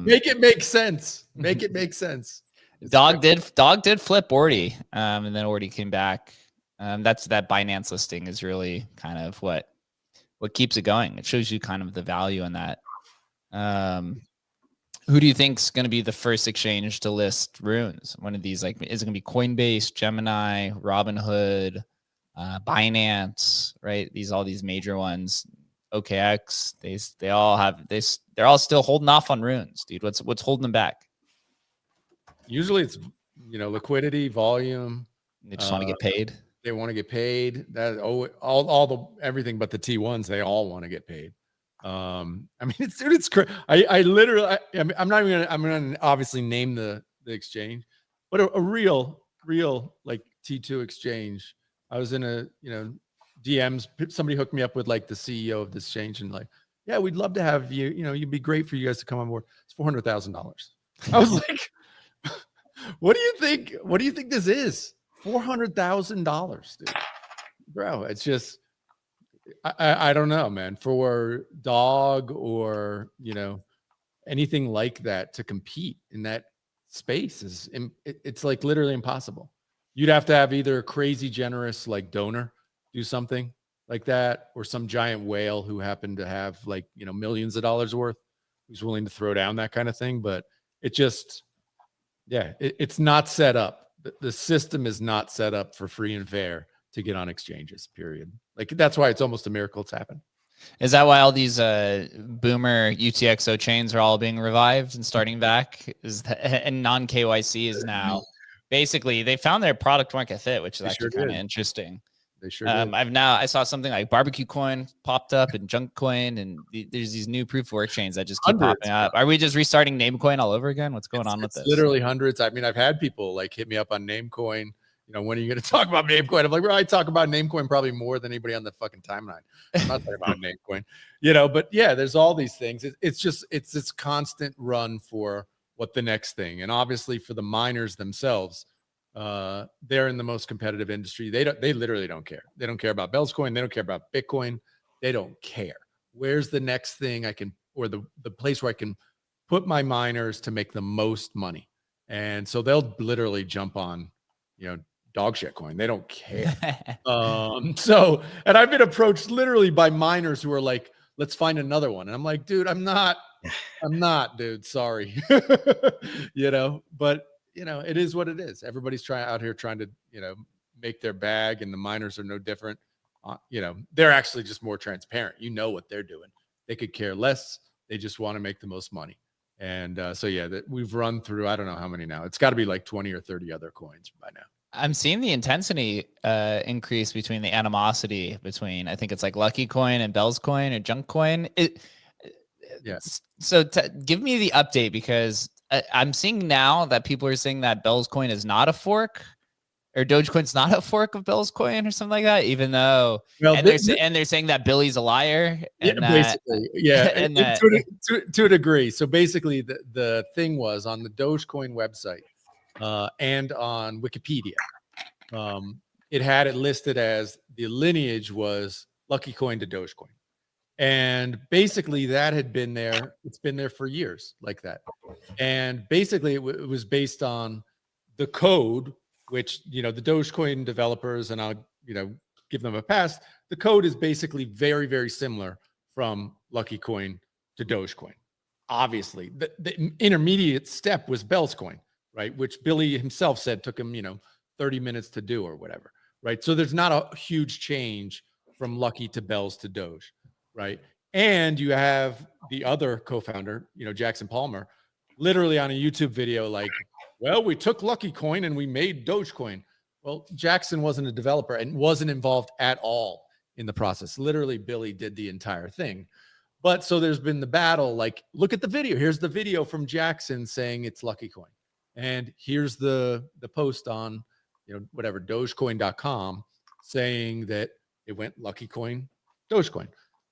Make it make sense. Make it make sense. Dog did flip Ordi, and then Ordi came back. That Binance listing is really kind of what keeps it going. It shows you kind of the value in that. Who do you think is going to be the first exchange to list runes? One of these, like, is it going to be Coinbase, Gemini, Robinhood, Binance, right? All these major ones, OKX, they're all still holding off on runes, dude. What's holding them back? Usually it's, you know, liquidity, volume. They just want to get paid. They want to get paid. That all the everything but the T1s, they all want to get paid. I mean, it's crazy. I literally, I'm not even I'm gonna obviously name the exchange, but a real like T2 exchange. I was in a, you know, DMs. Somebody hooked me up with like the CEO of the exchange and like, yeah, we'd love to have you. You know, you'd be great for you guys to come on board. It's $400,000. I was like, what do you think? What do you think this is? $400,000, dude. Bro, it's just, I don't know, man. For dog or, you know, anything like that to compete in that space it's like literally impossible. You'd have to have either a crazy generous like donor do something like that, or some giant whale who happened to have like, you know, millions of dollars worth, who's willing to throw down that kind of thing. But it just, yeah, it's not set up. The system is not set up for free and fair to get on exchanges, period. Like, that's why it's almost a miracle it's happened. Is that why all these boomer UTXO chains are all being revived and starting back? And non KYC is now basically, they found their product market fit, which is actually kind of interesting. They sure did. I saw something like Barbecue Coin popped up and Junk Coin, and there's these new proof of work chains that just keep popping up. Are we just restarting Namecoin all over again? What's going on with this? Literally hundreds. I mean, I've had people like hit me up on Namecoin. You know, when are you going to talk about Namecoin? I'm like, bro, I talk about Namecoin probably more than anybody on the fucking timeline. I'm not talking about Namecoin, you know, but yeah, there's all these things. It's this constant run for what the next thing. And obviously for the miners themselves, they're in the most competitive industry. They literally don't care. They don't care about Bell's coin. They don't care about Bitcoin. They don't care. Where's the next thing I can, or the place where I can put my miners to make the most money? And so they'll literally jump on, you know, dog shit coin. They don't care. So, and I've been approached literally by miners who are like, let's find another one. And I'm like, dude, I'm not, dude, sorry. You know, but you know, it is what it is. Everybody's out here trying to, you know, make their bag, and the miners are no different. They're actually just more transparent. You know what they're doing. They could care less. They just want to make the most money. And so, yeah, that we've run through, I don't know how many now. It's got to be like 20 or 30 other coins by now. I'm seeing the intensity increase between the animosity between, I think it's like Lucky Coin and Bell's Coin or Junk Coin. So give me the update, because I'm seeing now that people are saying that Bell's Coin is not a fork, or Dogecoin's not a fork of Bell's Coin or something like that, even though, they're saying that Billy's a liar. And basically, and to a degree. So basically, the thing was on the Dogecoin website and on Wikipedia, it had it listed as the lineage was Lucky Coin to Dogecoin. And basically that had been there. It's been there for years like that. And basically it was based on the code, which, the Dogecoin developers, and I'll, give them a pass. The code is basically very, very similar from Lucky Coin to Dogecoin. Obviously the intermediate step was Bell's Coin, right? Which Billy himself said took him, 30 minutes to do or whatever. Right. So there's not a huge change from Lucky to Bell's to Doge. Right. And you have the other co-founder, Jackson Palmer, literally on a YouTube video, like, well, we took Lucky Coin and we made Dogecoin. Well, Jackson wasn't a developer and wasn't involved at all in the process. Literally, Billy did the entire thing. But so there's been the battle, like, look at the video. Here's the video from Jackson saying it's Lucky Coin. And here's the post on, whatever, Dogecoin.com saying that it went Lucky Coin, Dogecoin.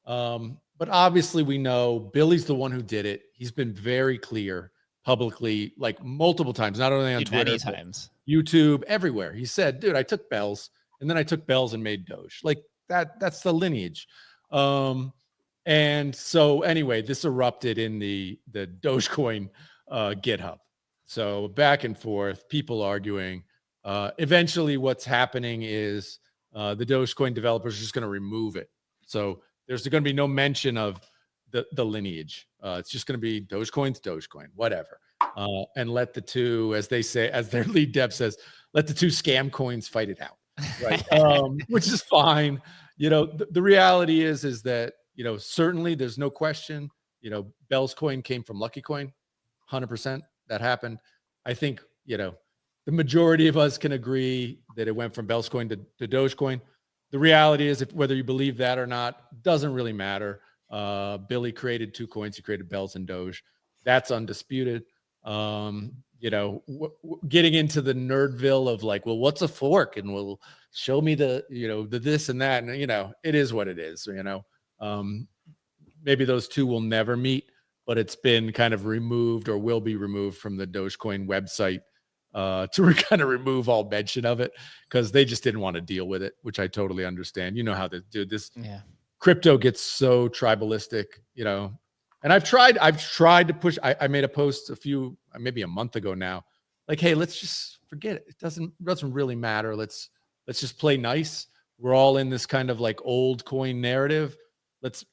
But obviously we know Billy's the one who did it. He's been very clear publicly, like multiple times, not only on Twitter, many times, YouTube, everywhere. He said, dude, I took Bell's and then I took Bell's and made Doge. Like that's the lineage. And so anyway, this erupted in the Dogecoin GitHub. So back and forth, people arguing. Eventually what's happening is the Dogecoin developers are just going to remove it. So there's going to be no mention of the lineage. It's just going to be Dogecoin's Dogecoin, whatever. And let the two, as they say, as their lead dev says, let the two scam coins fight it out. Right. Which is fine. The reality is that, certainly there's no question, Bell's Coin came from Lucky Coin, 100%. That happened. I think, the majority of us can agree that it went from Bell's Coin to Dogecoin. The reality is, whether you believe that or not, doesn't really matter. Billy created two coins. He created Bell's and Doge. That's undisputed. Getting into the nerdville of like, well, what's a fork? And will show me the this and that. And, it is what it is. Maybe those two will never meet, but it's been kind of removed or will be removed from the Dogecoin website to kind of remove all mention of it, because they just didn't want to deal with it, which I totally understand. You know how they do this. Yeah. Crypto gets so tribalistic, and I've tried to push. I made a post maybe a month ago now, like, hey, let's just forget it. It doesn't really matter. Let's just play nice. We're all in this kind of like old coin narrative. Let's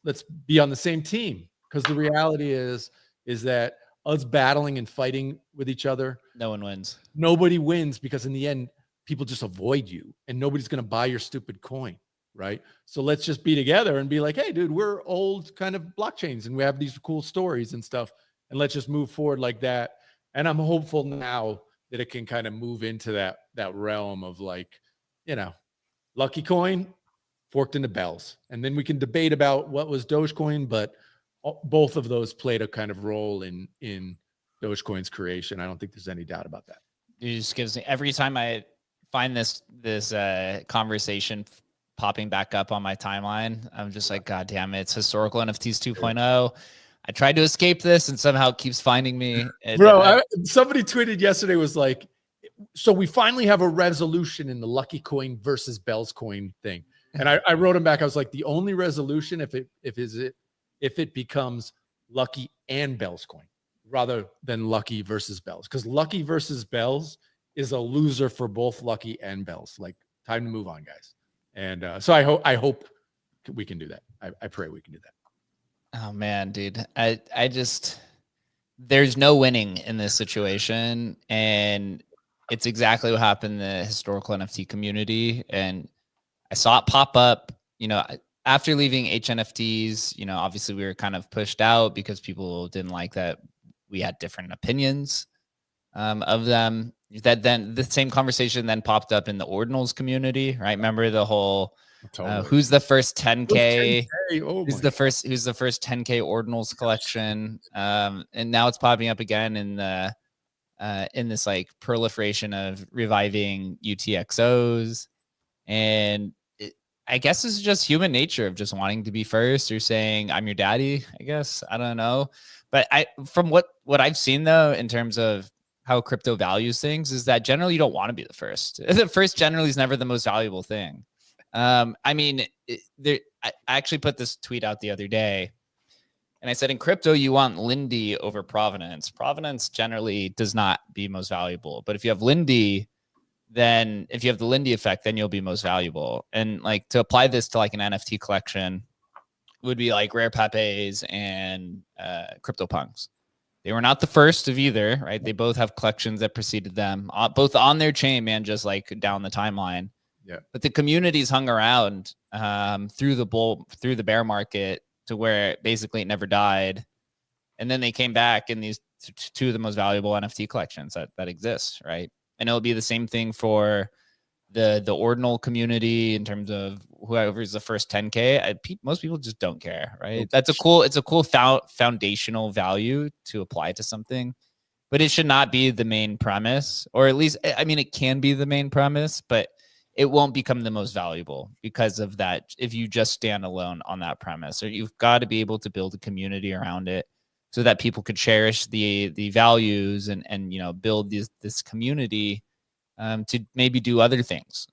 be on the same team, because the reality is that us battling and fighting with each other, no one wins. Nobody wins, because in the end, people just avoid you and nobody's going to buy your stupid coin. Right. So let's just be together and be like, hey, dude, we're old kind of blockchains and we have these cool stories and stuff. And let's just move forward like that. And I'm hopeful now that it can kind of move into that realm of like, Lucky Coin forked into Bell's. And then we can debate about what was Dogecoin, but both of those played a kind of role in Dogecoin's creation. I don't think there's any doubt about that. It just gives me, every time I find this conversation popping back up on my timeline, I'm just like, God damn it, it's historical NFTs 2.0. I tried to escape this and somehow it keeps finding me. Bro, somebody tweeted yesterday, was like, so we finally have a resolution in the Lucky Coin versus Bell's Coin thing. And I wrote him back. I was like, the only resolution if it becomes Lucky and Bell's Coin rather than Lucky versus Bell's, because Lucky versus Bell's is a loser for both Lucky and Bell's. Like, time to move on, guys. And so I hope we can do that. I pray we can do that. Oh man, dude. I just, there's no winning in this situation. And it's exactly what happened in the historical NFT community. And I saw it pop up, after leaving HNFTs, obviously we were kind of pushed out because people didn't like that we had different opinions of them. That then the same conversation then popped up in the ordinals community, right? Remember the whole Totally. who's the first 10K? 10K? Oh Who's the first 10K ordinals collection? And now it's popping up again in this like proliferation of reviving UTXOs. And I guess this is just human nature of just wanting to be first or saying I'm your daddy, I guess. I don't know. But from what I've seen though, in terms of how crypto values things, is that generally you don't want to be the first. The first generally is never the most valuable thing. I mean, I actually put this tweet out the other day, and I said, in crypto, you want Lindy over provenance. Provenance generally does not be most valuable. But if you have Lindy, then if you have the Lindy effect, then you'll be most valuable. And like to apply this to like an NFT collection would be like Rare Pepes and CryptoPunks. They were not the first of either, right? They both have collections that preceded them, both on their chain, man, just like down the timeline. Yeah. But the communities hung around through the bear market to where basically it never died. And then they came back in these two of the most valuable NFT collections that exist, right? And it'll be the same thing for the ordinal community in terms of whoever's the first 10K. Most people just don't care, right? It's a cool foundational value to apply to something, but it should not be the main premise, or at least, I mean, it can be the main premise, but it won't become the most valuable because of that. If you just stand alone on that premise, or you've got to be able to build a community around it so that people could cherish the values and build this community to maybe do other things,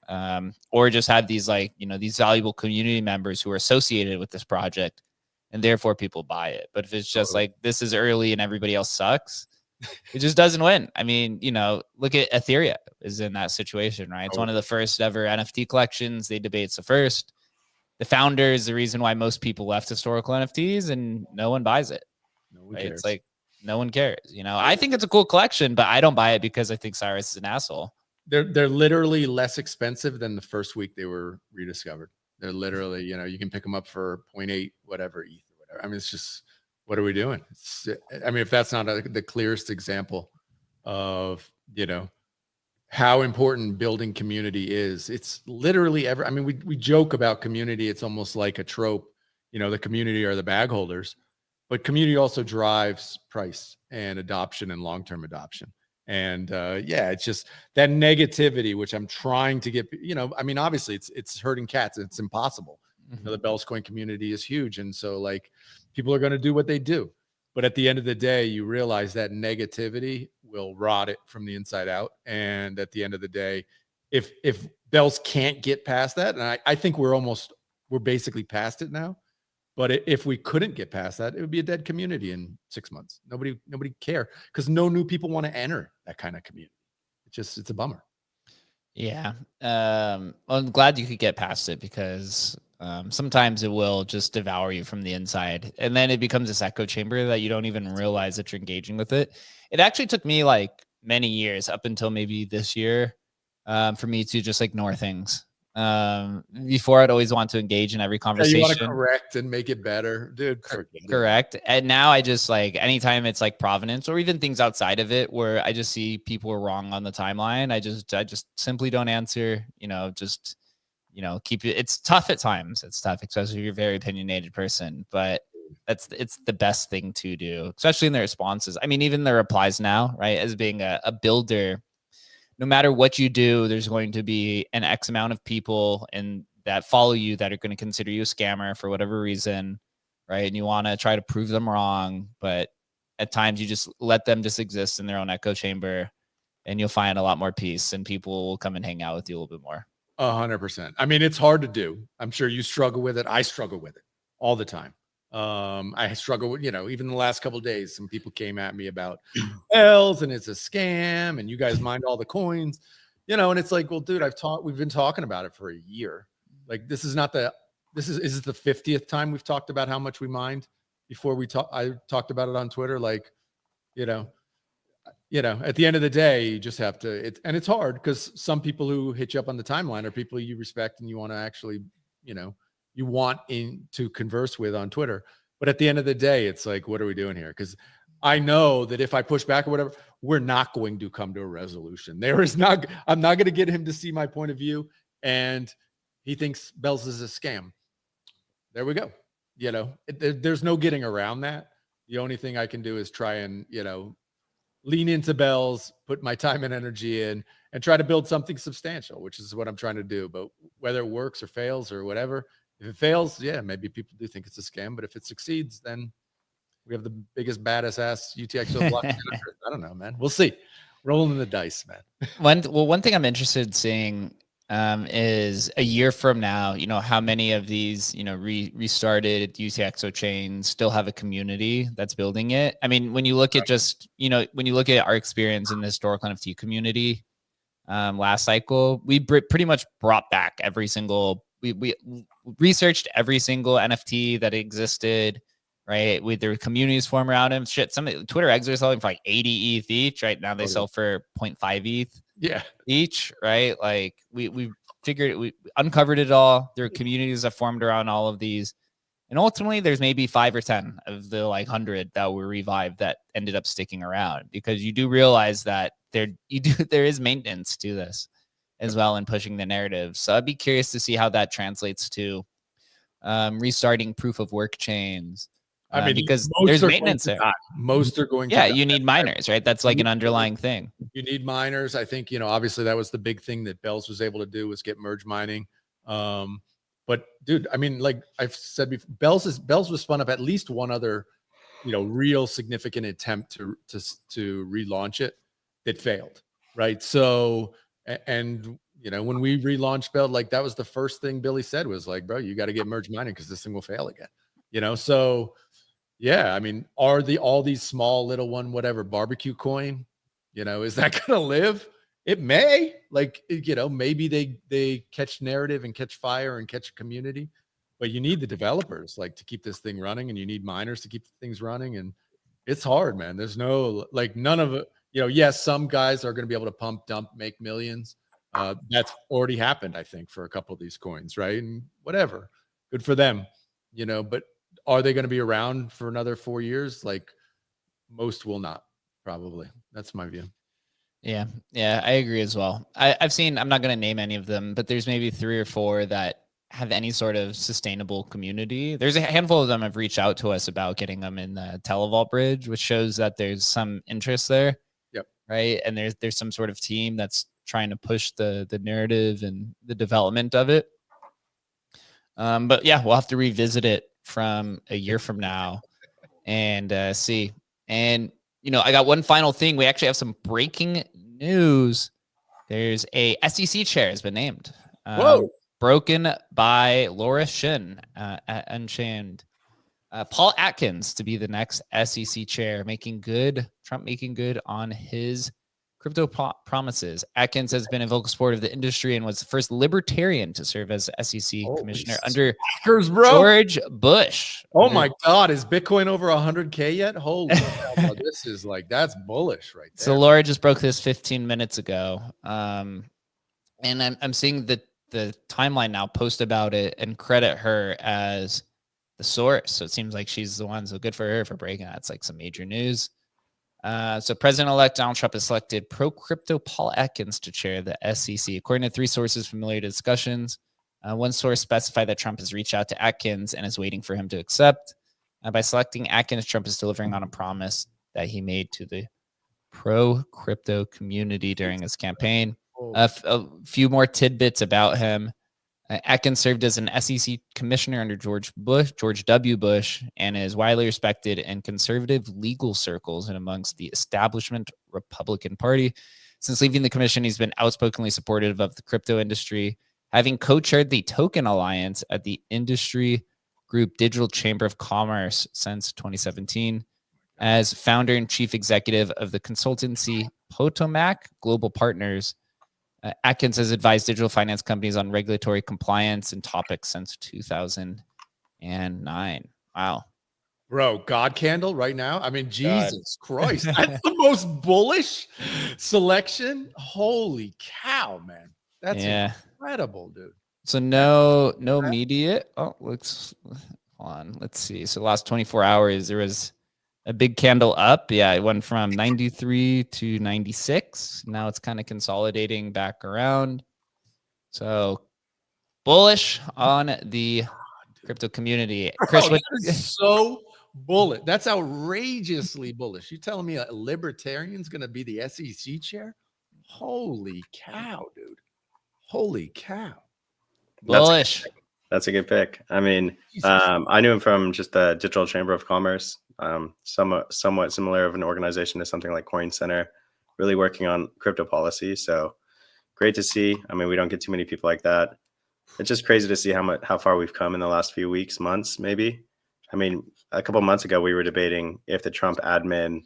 or just have these these valuable community members who are associated with this project, and therefore people buy it. But if it's just like this is early and everybody else sucks, it just doesn't win. I mean, look at Ethereum is in that situation, right? It's one of the first ever NFT collections. They debate it's the first. The founder is the reason why most people left historical NFTs, and no one buys it. Right? It's like no one cares. I think it's a cool collection, but I don't buy it because I think Cyrus is an asshole. They're literally less expensive than the first week they were rediscovered. They're literally, you can pick them up for 0.8 whatever ETH or whatever. I mean, it's just, what are we doing? If that's not the clearest example of how important building community is, it's literally we joke about community. It's almost like a trope. The community are the bag holders, but community also drives price and adoption and long-term adoption. And it's just that negativity, which I'm trying to get, obviously it's herding cats. It's impossible. Mm-hmm. The Bells Coin community is huge. And so like people are going to do what they do. But at the end of the day, you realize that negativity will rot it from the inside out. And at the end of the day, if Bells can't get past that, and I think we're basically past it now. But if we couldn't get past that, it would be a dead community in 6 months. Nobody care because no new people want to enter that kind of community. It's a bummer. Yeah. Well, I'm glad you could get past it because sometimes it will just devour you from the inside. And then it becomes this echo chamber that you don't even realize that you're engaging with it. It actually took me like many years up until maybe this year for me to just ignore things. Before I'd always want to engage in every conversation. You want to correct and make it better, dude. Correct. And now I just anytime it's like provenance or even things outside of it where I just see people are wrong on the timeline, I just simply don't answer, keep it. It's tough at times. It's tough, especially if you're a very opinionated person, but it's the best thing to do, especially in the responses. I mean, even the replies now, right? As being a builder, no matter what you do, there's going to be an X amount of people and that follow you that are going to consider you a scammer for whatever reason, right? And you want to try to prove them wrong, but at times you just let them just exist in their own echo chamber, and you'll find a lot more peace, and people will come and hang out with you a little bit more. 100%. I mean, it's hard to do. I'm sure you struggle with it. I struggle with it all the time. I struggle with, even the last couple of days, some people came at me about Bells and it's a scam and you guys mined all the coins, and it's like, well, dude, we've been talking about it for a year. Like, is it the 50th time we've talked about how much we mined before I talked about it on Twitter. Like, you know, at the end of the day, you just have to, and it's hard because some people who hit you up on the timeline are people you respect and you want to actually, you know, you want to converse with on Twitter. But at the end of the day, it's like, what are we doing here? Because I know that if I push back or whatever, we're not going to come to a resolution. I'm not going to get him to see my point of view. And he thinks Bells is a scam. There we go. You know, there's no getting around that. The only thing I can do is try and, you know, lean into Bells, put my time and energy in, and try to build something substantial, which is what I'm trying to do. But whether it works or fails or whatever, if it fails, yeah, maybe people do think it's a scam. But if it succeeds, then we have the biggest, baddest ass UTXO block. I don't know, man. We'll see. Rolling the dice, man. One thing I'm interested in seeing is a year from now, you know, how many of these, you know, restarted UTXO chains still have a community that's building it. I mean, when you look at just, you know, when you look at our experience in the historical NFT community last cycle, we pretty much brought back every single, we researched every single NFT that existed, right? With their communities form around him. Shit, some Twitter exits are selling for like 80 ETH each. Right now they sell for 0.5 ETH. Yeah, each, right? Like we figured, we uncovered it all. There are communities that formed around all of these, and ultimately there's maybe 5 or 10 of the like 100 that were revived that ended up sticking around, because you do realize that there is maintenance to this as well in pushing the narrative. So I'd be curious to see how that translates to restarting proof of work chains. I mean, because there's maintenance there. Most are going to. Yeah, you need miners, right? That's like an underlying thing. You need miners. I think, you know, obviously that was the big thing that Bells was able to do, was get merge mining. But dude, I mean, like I've said before, Bells was spun up at least one other, you know, real significant attempt to relaunch it that failed, right? So, and you know, when we relaunched Bell, like that was the first thing Billy said was like, bro, you got to get merge mining because this thing will fail again, you know? So yeah, I mean, are all these small little one, whatever barbecue coin, you know, is that going to live? It may, like, you know, maybe they catch narrative and catch fire and catch community, but you need the developers like to keep this thing running, and you need miners to keep things running. And it's hard, man. There's no, like, none of it, you know, yes, some guys are going to be able to pump, dump, make millions. That's already happened, I think, for a couple of these coins, right? And whatever, good for them, you know, but are they going to be around for another 4 years? Like, most will not, probably. That's my view. Yeah, I agree as well. I've seen, I'm not going to name any of them, but there's maybe 3 or 4 that have any sort of sustainable community. There's a handful of them have reached out to us about getting them in the Televault bridge, which shows that there's some interest there. Yep. Right. And there's some sort of team that's trying to push the narrative and the development of it. But yeah, we'll have to revisit it from a year from now and see. And, you know, I got one final thing. We actually have some breaking news. There's a SEC chair has been named. Whoa. Broken by Laura Shin at Unchained. Paul Atkins to be the next SEC chair, Trump making good on his crypto promises. Atkins has been a vocal supporter of the industry and was the first libertarian to serve as SEC commissioner under George Bush. Oh my God, is Bitcoin over 100K yet? Holy hell, this is like, that's bullish right there. So Laura just broke this 15 minutes ago. And I'm seeing the timeline now post about it and credit her as the source. So it seems like she's the one. So good for her for breaking that. It's like some major news. So President-elect Donald Trump has selected pro-crypto Paul Atkins to chair the SEC. According to 3 sources familiar to discussions, one source specified that Trump has reached out to Atkins and is waiting for him to accept. By selecting Atkins, Trump is delivering on a promise that he made to the pro-crypto community during his campaign. A few more tidbits about him. Atkins served as an SEC commissioner under George W. Bush, and is widely respected in conservative legal circles and amongst the establishment Republican Party. Since leaving the commission, he's been outspokenly supportive of the crypto industry, having co-chaired the Token Alliance at the industry group Digital Chamber of Commerce since 2017. As founder and chief executive of the consultancy Potomac Global Partners, Atkins has advised digital finance companies on regulatory compliance and topics since 2009. Wow. Bro, God candle right now. I mean, God. Jesus Christ. That's the most bullish selection. Holy cow, man. That's incredible, dude. So no immediate. Oh, hold on. Let's see. So last 24 hours, there was a big candle up. Yeah, it went from 93 to 96. Now it's kind of consolidating back around. So bullish on the crypto community. Chris, Bro, that is so bullish. That's outrageously bullish. You telling me a libertarian's going to be the SEC chair? Holy cow, dude. Holy cow. bullish. That's a good pick. I mean, I knew him from just the Digital Chamber of Commerce, somewhat similar of an organization to something like Coin Center, really working on crypto policy. So great to see. I mean, we don't get too many people like that. It's just crazy to see how far we've come in the last few weeks, months, maybe. I mean, a couple months ago, we were debating if the Trump admin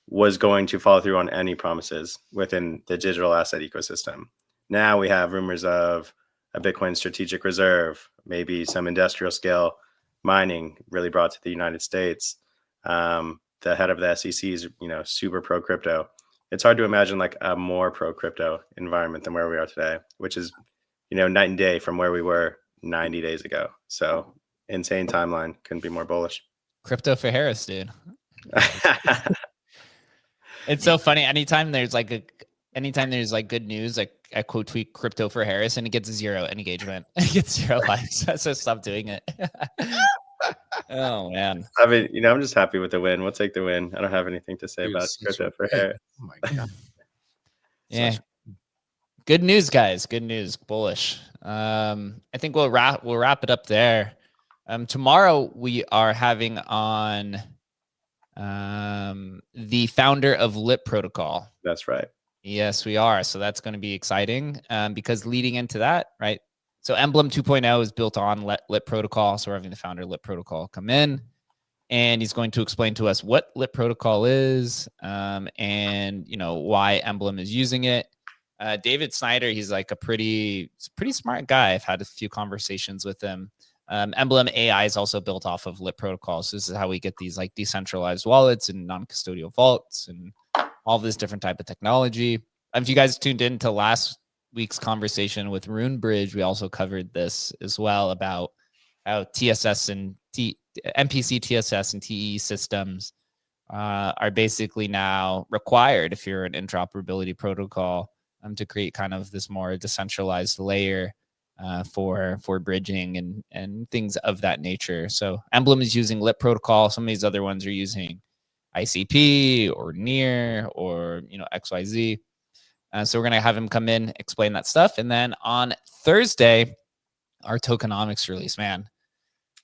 was going to follow through on any promises within the digital asset ecosystem. Now we have rumors of a Bitcoin strategic reserve, maybe some industrial scale mining really brought to the United States. The head of the SEC is, super pro crypto. It's hard to imagine like a more pro crypto environment than where we are today, which is, night and day from where we were 90 days ago. So insane timeline. Couldn't be more bullish. Crypto for Harris, dude. It's so funny. Anytime there's good news, like I quote tweet crypto for Harris and it gets 0 engagement. It gets 0 likes. So stop doing it. Oh man. I mean, I'm just happy with the win. We'll take the win. I don't have anything to say about crypto for Harris. Oh my God. Yeah. Good news, guys. Good news. Bullish. I think we'll wrap it up there. Tomorrow we are having on the founder of Lit Protocol. That's right. Yes, we are. So that's going to be exciting because leading into that, right? So Emblem 2.0 is built on Lit Protocol. So we're having the founder of Lit Protocol come in, and he's going to explain to us what Lit Protocol is and, why Emblem is using it. David Snyder, he's like a pretty smart guy. I've had a few conversations with him. Emblem AI is also built off of Lit Protocol. So this is how we get these like decentralized wallets and non-custodial vaults and all this different type of technology. If you guys tuned into last week's conversation with RuneBridge, we also covered this as well about how TSS and MPC TSS and TE systems are basically now required if you're an interoperability protocol to create kind of this more decentralized layer for bridging and things of that nature. So Emblem is using Lit Protocol. Some of these other ones are using ICP or NEAR or XYZ. So we're gonna have him come in, explain that stuff, and then on Thursday, our tokenomics release. Man,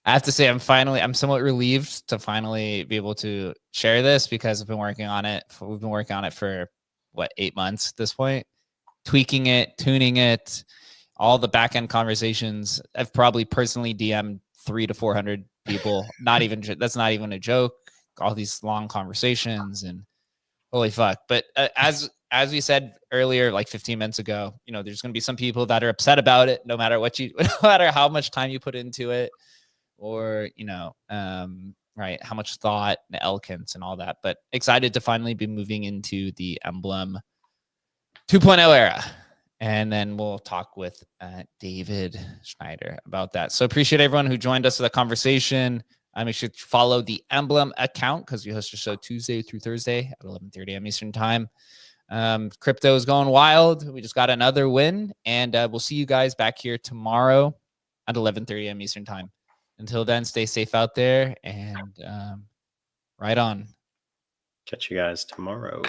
I have to say, I'm somewhat relieved to finally be able to share this because I've been working on it. We've been working on it for 8 months at this point, tweaking it, tuning it, all the back end conversations. I've probably personally DM'd 300 to 400 people. That's not even a joke. All these long conversations and holy fuck. But as we said earlier, like 15 minutes ago, there's going to be some people that are upset about it, no matter no matter how much time you put into it, or right, how much thought and Elkins and all that. But excited to finally be moving into the Emblem 2.0 era. And then we'll talk with David Schneider about that. So appreciate everyone who joined us for the conversation. Make sure to follow the Emblem account because we host a show Tuesday through Thursday at 11:30 a.m. Eastern time. Crypto is going wild. We just got another win, and we'll see you guys back here tomorrow at 11:30 a.m. Eastern time. Until then, stay safe out there and right on. Catch you guys tomorrow.